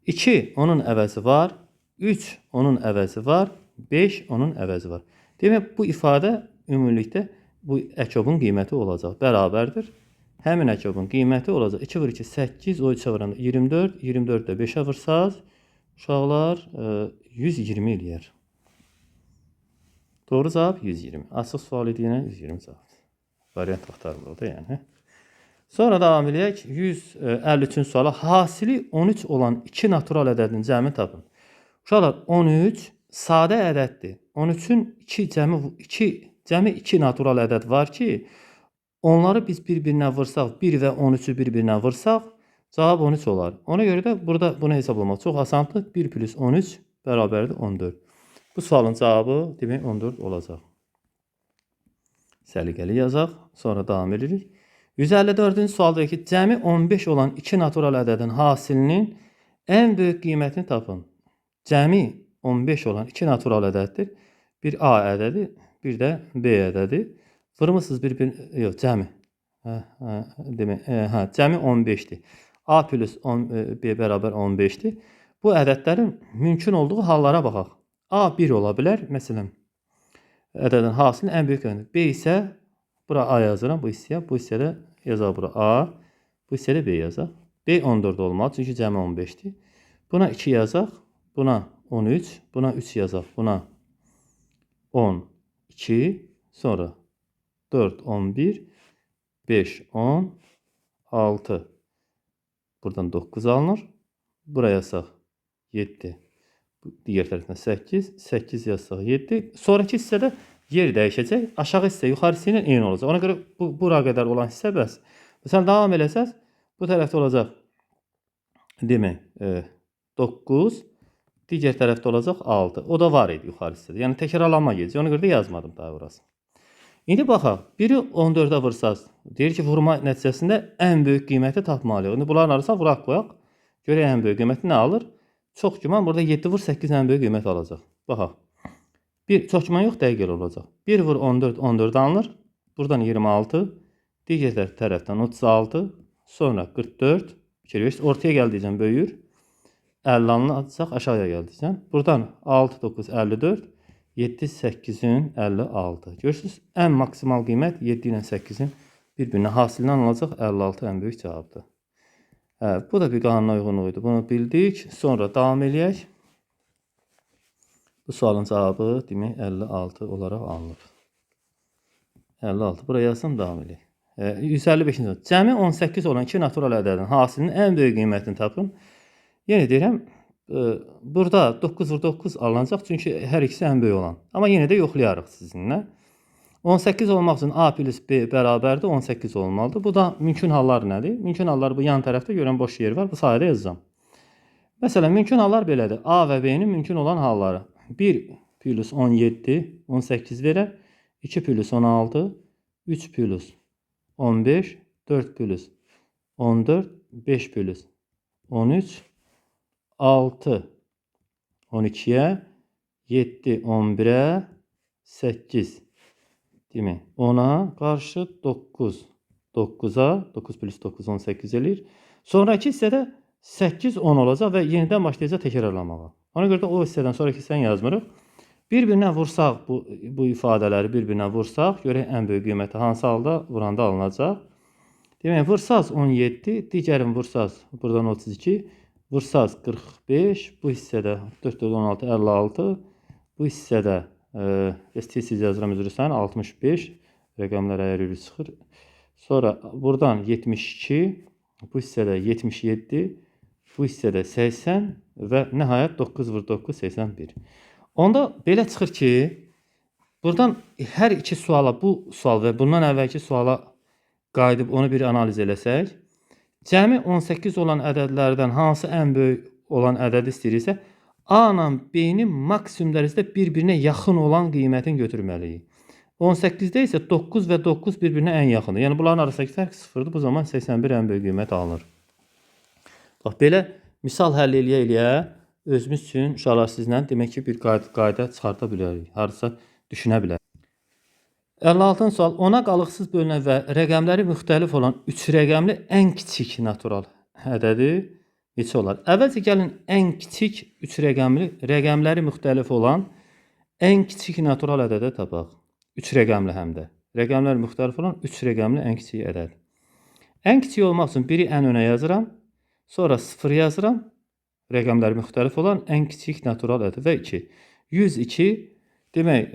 2 onun əvəzi var. 3 onun əvəzi var. 5 onun əvəzi var. Demək bu ifadə ümumilikdə bu əkobun qiyməti olacaq. Bərabərdir. Həmin əkobun qiyməti olacaq. 2 vur 2, 8, o 3'ə vuranda 24, 24 də 5'ə vursaz, uşaqlar 120 eləyər. Doğru cavab 120. Açıq sual idi yenə 120 cavab. Variant axtarılır o da yəni. Sonra davam edək. 153-cü suala. Hasili 13 olan 2 natural ədədin cəmini tapın. Uşaqlar 13 sadə ədəddir. 13'ün 2 2 natural ədəd var ki, onları biz bir-birinə vursaq, 1 və 13'ü bir-birinə vursaq, cavab 13 olar. Ona görə də burada bunu hesablamaq çox asandır. 1 plus 13 bərabərdir 14. Bu sualın cavabı demək 14 olacaq. Səliqəli yazaq. Sonra davam edirik. 154-cü sualdakı ki, cəmi 15 olan 2 natural ədədin hasilinin ən böyük qiymətini tapın. Cəmi 15 olan 2 natural ədəddir. Bir A ədədi, bir də B ədədi. Vurmuşsunuz yox, cəmi. Demək, cəmi 15'dir. A plus B bərabər 15'dir. Bu ədədlərin mümkün olduğu hallara baxaq. A 1 ola bilər. Məsələn, ədədin hasilinin ən böyük ədədi. B isə, bura A yazıram bu hissəyə. Bu hissədə yazaq bura A. Bu hissədə B yazaq. B 14 olmalı. Çünki cəmi 15'dir. Buna 2 yazaq. Buna 13. Buna 3 yazaq. Buna 12. Sonra 4, 11. 5, 10. 6. Buradan 9 alınır. Buraya yazsaq 7. Digər tərəfdən 8. 8 yazsaq 7. Sonraki hissədə yer dəyişəcək. Aşağı hissə yuxarı hissə ilə eyni olacaq. Ona görə bura qədər olan hissə bəs. Məsələn, davam eləsəz, bu tərəfdə olacaq demək 9. Digər tərəfdə olacaq 6. O da var idi yuxarı hissədə. Yəni təkrarlanma gedəcək. Ona görə də yazmadım daha burası. İndi baxaq. Biri 14'ə vursaz, deyir ki, vurma nəticəsində ən böyük qiyməti tapmalıyıq. İndi bunların arasına vuraq qoyaq. Görək ən böyük qiyməti nə alır? Çox güman burada 7 vur 8 ən böyük qiymət alacaq. Baxaq. Çox güman yox, dəqiq olacaq. 1 vur 14, 14 alınır. Buradan 26. Digər tərəfdən 36. Sonra 44. Ortaya gəldikcə böyüyür. 50 alınacaq, aşağıya gəldikcə. Buradan 6, 9, 54. 7, 8'in 56. Görürsünüz, ən maksimal qiymət 7 ilə 8'in bir-birinə hasilindən alacaq 56 ən böyük cavabdır. Bu da bir qanuna uyğunluq idi. Bunu bildik. Sonra davam eləyək. Bu sualın cavabı demək 56 olaraq alınıb. 56. Buraya yazsam davam eləyək. 155-ci. Cəmi 18 olan 2 natural ədədin hasilinin ən böyük qiymətini tapın. Yenə deyirəm, burada 9 vur 9 alınacaq. Çünki hər ikisi ən böyük olan. Amma yenə də yoxlayarıq sizinlə. 18 olmaq üçün A plus B bərabərdir 18 olmalıdır. Bu da mümkün hallar nədir? Mümkün hallar bu yan tərəfdə görən boş yer var. Bu sayədə yazacağım. Məsələn, mümkün hallar belədir. A və B-nin mümkün olan halları. 1 plus 17, 18 verər. 2 plus 16, 3 plus 15, 4 plus 14, 5 plus 13, 6 12'ye, 7 11'e, 8 değil mi? 10'a karşı 9. 9'a 9 plus 9 18 eləyir. Sonraki hissədə 8 10 olacaq və yenidən başlayacaq təkrarlamağa. Ona görə də o hissədən sonraki hissəni yazmırıq. Bir-birinə vursaq bu ifadələri bir-birinə vursaq, görək ən böyük qiyməti hansı halda vuranda alınacaq. Demək, vursaz 17, digərini vursaz buradan 32, vursaz 45, bu hissədə 4, 16, 56, bu hissədə tez yazıram üzr istəyirəm 65, rəqəmlər əyri çıxır. Sonra buradan 72, bu hissədə 77, bu hissədə 80 və nəhayət 9 vur 9, 81. Onda belə çıxır ki, buradan hər iki suala, bu sual və bundan əvvəlki suala qayıdıb onu bir analiz eləsək, cəmi 18 olan ədədlərdən hansı ən böyük olan ədədi istəyirsə, A ilə B-nin maksimum dərəcədə bir-birinə yaxın olan qiymətini götürməliyik. 18-də isə 9 və 9 bir-birinə ən yaxındır. Yəni bunların arasındakı fərq 0-dır. Bu zaman 81 ən böyük qiymət alınır. Bax, belə misal həll eləyə özümüz üçün uşaqlar sizlə demək ki, bir qayda çıxarda bilərik. Hardasa düşünə bilərik. 56-cı sual. Ona qalıqsız bölünən və rəqəmləri müxtəlif olan 3 rəqəmli ən kiçik natural ədədi neçə olar? Əvvəlcə gəlin ən kiçik 3 rəqəmləri müxtəlif olan ən kiçik natural ədədə tapaq. 3 rəqəmli həm də. Rəqəmlər müxtəlif olan 3 rəqəmli ən kiçik ədəd. Ən kiçik olmaq üçün biri ən önə yazıram. Sonra 0 yazıram. Rəqəmləri müxtəlif olan ən kiçik natural ədəd və 2. 102, demək,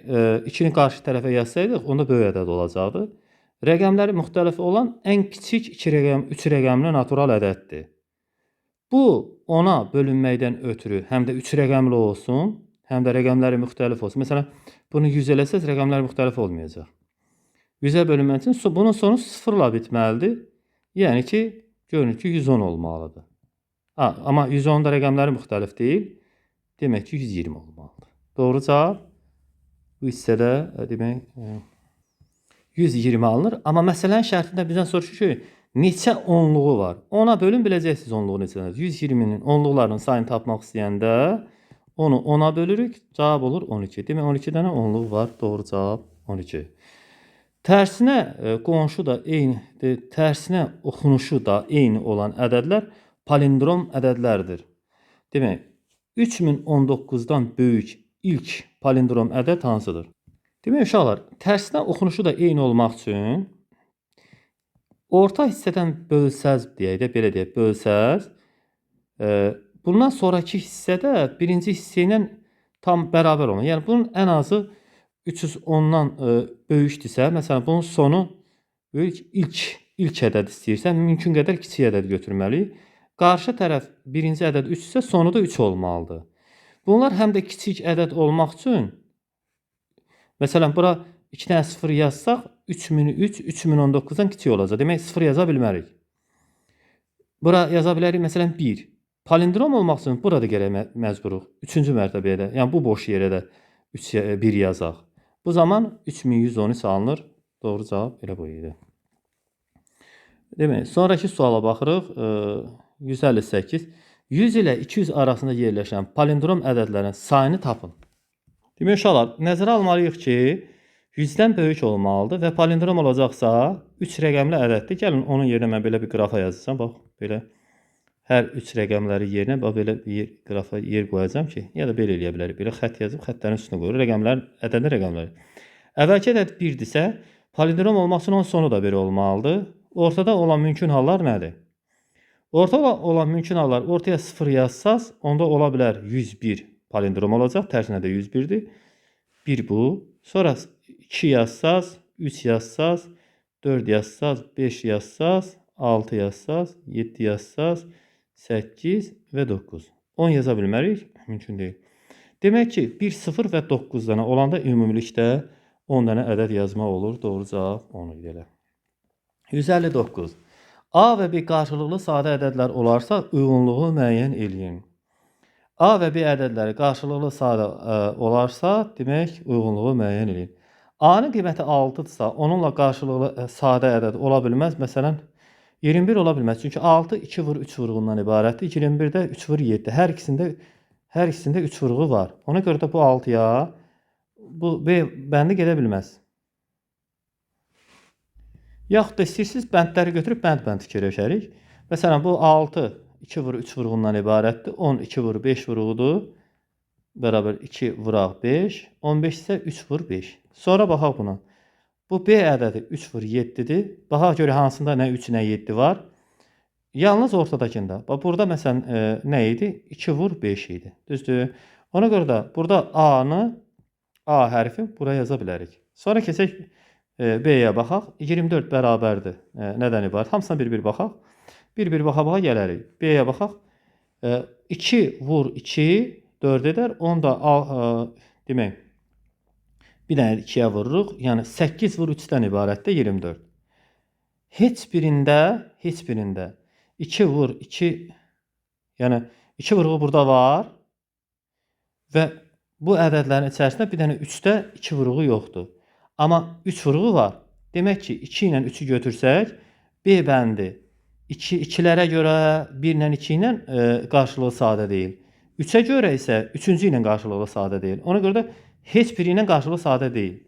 2-ni qarşı tərəfə yazsaydıq, onda böyük ədəd olacaqdı. Rəqəmləri müxtəlif olan ən kiçik 3 rəqəmli natural ədəddir. Bu, ona bölünməkdən ötürü həm də 3 rəqəmli olsun, həm də rəqəmləri müxtəlif olsun. Məsələn, bunu 100 eləsəz, rəqəmlər müxtəlif olmayacaq. 100-ə bölünmək üçün bunun sonu 0-la bitməlidir. Yəni ki, görünür ki, 110 olmalıdır. Amma 110-da rəqəmləri müxtəlif deyil. Demək ki, 120 olmalıdır. Doğru cavab bu hissədə demək 120 alınır. Amma məsələnin şərtində bizdən soruşur ki, neçə onluğu var? Ona bölün, biləcəksiniz onluğu neçədir. 120-nin onluqlarının sayını tapmaq istəyəndə onu 10-a bölürük. Cavab olur 12. Demək 12 dənə onluq var. Doğru cavab 12. Tərsinə qonşu da eyni, tərsinə oxunuşu da eyni olan ədədlər palindrom ədədlərdir. Demək, 3019-dan böyük ilk palindrom ədəd hansıdır? Demək, uşaqlar, tərsinə oxunuşu da eyni olmaq üçün orta hissədən bölsəz deyək də, belə deyək, bölsəz, bundan sonraki hissədə birinci hissə ilə tam bərabər olmalı. Yəni, bunun ən azı 310-dan böyükdürsə, məsələn, bunun sonu böyük ilk ədəd istəyirsə, mümkün qədər kiçik ədəd götürməliyik. Qarşı tərəf birinci ədəd 3 isə sonu da 3 olmalıdır. Bunlar həm də kiçik ədəd olmaq üçün, məsələn, bura 2 dənə 0 yazsaq, 3003, 3019-dan kiçik olacaq. Demək, 0 yaza bilmərik. Bura yaza bilərik, məsələn, 1. Palindrom olmaq üçün burada gərək məcburuq. 3-cü mərtəbəyə də, yəni bu boş yerə də 1 yazaq. Bu zaman 3113 alınır. Doğru cavab elə bu idi. Demək, sonraki suala baxırıq. 158. 100 ilə 200 arasında yerləşən palindrom ədədlərin sayını tapın. Demək, uşaqlar, nəzərə almalıyıq ki, 100-dən böyük olmalıdır və palindrom olacaqsa 3 rəqəmli ədəddir. Gəlin, onun yerinə mən belə bir qrafa yazacağam. Bax, belə hər 3 rəqəmləri yerinə belə bir qrafa yer qoyacağam ki, ya da belə eləyə bilərik. Belə xətt yazıb, xəttlərin üstünə qoyur. Rəqəmlərin, ədədin rəqəmləri. Əvvəlki ədəd 1-dirsə, palindrom olmaq üçün onun sonu da 1 olmalıdır. Ortada olan mümkün hallar nədir? Ortada olan mümkün hallar, ortaya 0 yazsaz, onda ola bilər 101 palindrom olacaq. Tərsinə də 101-dir. 1 bu. Sonra 2 yazsaz, 3 yazsaz, 4 yazsaz, 5 yazsaz, 6 yazsaz, 7 yazsaz, 8 və 9. 10 yaza bilmərik, mümkün deyil. Demək ki, 1, 0 və 9 dənə olanda ümumilikdə 10 dənə ədəd yazmaq olur. Doğru cavab 10 idi elə. 159. A və B qarşılıqlı sadə ədədlər olarsa, uyğunluğu müəyyən eləyin. A və B ədədləri qarşılıqlı sadə olarsa, demək, uyğunluğu müəyyən eləyin. A-nın qiyməti 6-dırsa, onunla qarşılıqlı sadə ədəd ola bilməz. Məsələn, 21 ola bilməz. Çünki 6 2 vur 3 vurğundan ibarətdir. 21-də 3 vur 7. Hər ikisində 3 vurğu var. Ona görə də bu 6-ya bu B bəndi gedə bilməz. Yaxud da istəyirsiniz bəndləri götürüb bənd-bənd fikirləşərik. Məsələn, bu 6 2 vur 3 vurğundan ibarətdir. 10 2 vur 5 vurğudur. bərabər 2 vuraq 5. 15 isə 3 vur 5. Sonra baxaq buna. Bu B ədədi 3 vur 7-dir. Baxaq görə hansında nə 3, nə 7 var. Yalnız ortadakında. Bax, burada məsələn nə idi? 2 vur 5 idi. Düzdür? Ona görə də burada A hərfi buraya yaza bilərik. Sonra keçək B-yə baxaq. 24 bərabərdir. Nədən ibarət? Hamısına bir-bir baxaq. Bir-bir baxa-baxa gələrik. B-yə baxaq. 2 vur 2 4 edər. Onu da demək, bir dənə 2-yə vururuq. Yəni 8 vur 3-dən ibarətdir 24. Heç birində 2 vur 2, yəni 2 vurğu burada var və bu ədədlərin içərisində bir dənə 3-də 2 vurğu yoxdur. Amma 3 vurğu var. Demək ki, 2 ilə 3-ü götürsək, B bəndi 2-lərə görə 1 ilə 2 ilə qarşılığı sadə deyil. 3-ə görə isə 3-cü ilə qarşılığı sadə deyil. Ona görə də heç biri ilə qarşılığı sadə deyil.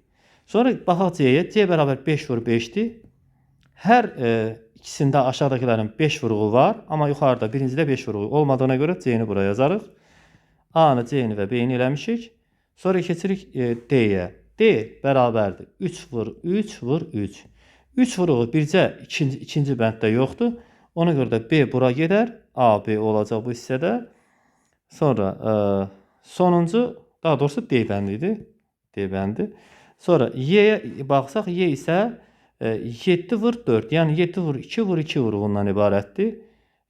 Sonra baxaq C-yə. C bərabər 5 vur 5-dir. Hər ikisində aşağıdakilərin 5 vurğu var. Amma yuxarıda birincidə 5 vurğu olmadığına görə C-ni buraya yazarıq. A-nı, C-ni və B-ni eləmişik. Sonra keçirik D-yə. D bərabərdir 3 vur 3 vur 3. 3 vurğu bircə ikinci bənddə yoxdur. Ona görə də B bura gedər. A, B olacaq bu hissədə. Sonra sonuncu, daha doğrusu D bəndi idi. D bəndi. Sonra Y-yə baxsaq, Y isə 7 vur 4. Yəni 7 vur 2 vur 2 vurğundan ibarətdir.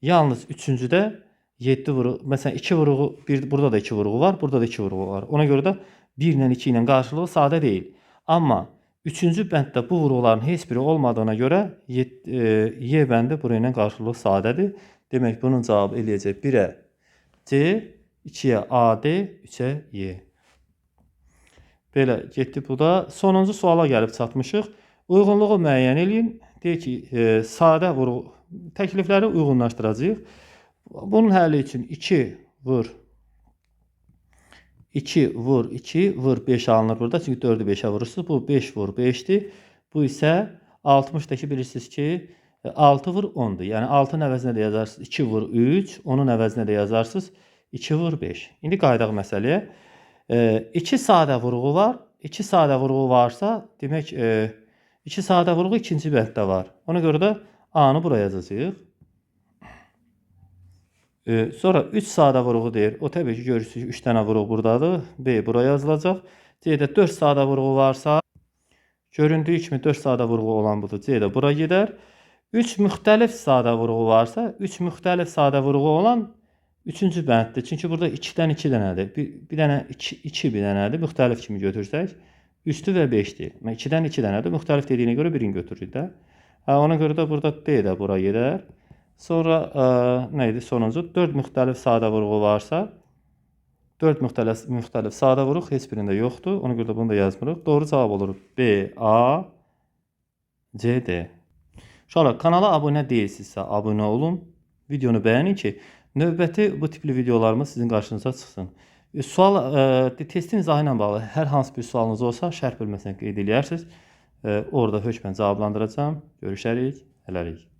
Yalnız üçüncüdə 7 vurğu, məsələn 2 vurğu, burada da 2 vurğu var, burada da 2 vurğu var. Ona görə də 1 ilə 2 ilə qarşılığı sadə deyil. Amma 3-cü bənddə bu vurğuların heç biri olmadığına görə Y bəndi bura ilə qarşılığı sadədir. Demək, bunun cavabı eləyəcək 1-ə C, 2-yə AD, 3-ə Y. Belə getdik bu da. Sonuncu suala gəlib çatmışıq. Uyğunluğu müəyyən edin. Deyək ki, sadə vurğu təklifləri uyğunlaşdıracağıq. Bunun həlli üçün 2 vur 2 vur 5 alınır burada. Çünki 4-ü 5-ə vurursunuz. Bu 5 vur 5-dir. Bu isə 60-dakı bilirsiniz ki 6 vur 10-dur. Yəni 6-nın əvəzinə də yazarsınız 2 vur 3. Onun əvəzinə də yazarsınız 2 vur 5. İndi qayıdaq məsələyə. 2 sadə vurğu var. 2 sadə vurğu varsa, demək 2 sadə vurğu ikinci bənddə var. Ona görə də A-nı buraya yazacağıq. Sonra 3 sadə vurğu deyir. O təbii ki, görürsünüz 3 dənə vurğu buradadır. B buraya yazılacaq. C-də 4 sadə vurğu varsa, göründüyü kimi 4 sadə vurğu olan budur. C də bura gedər. 3 müxtəlif sadə vurğu varsa, 3 müxtəlif sadə vurğu olan 3-cü bənddir. Çünki burada 2-dən 2 dənədir. Bir dənə 2 bir dənədir. Müxtəlif kimi götürsək, 3-dür və 5-dir. 2-dən 2 dənədir. Müxtəlif dediyinə görə birini götürürük də. Ona görə də burada D də bura gedər. Sonra nə idi sonuncu? 4 müxtəlif sadə vurğu varsa, 4 müxtəlif sadə vurğu heç birində yoxdur. Ona görə də bunu da yazmırıq. Doğru cavab olur B, A, C, D. Uşaqlar, kanala abunə deyilsinizsə abunə olun. Videonu bəyənin ki, növbəti bu tipli videolarımız sizin qarşınıza çıxsın. Testin izahı ilə bağlı hər hansı bir sualınız olsa şərh bölməsinə qeyd edərsiniz. Orada hökmən cavablandıracağım. Görüşərik. Hələlik.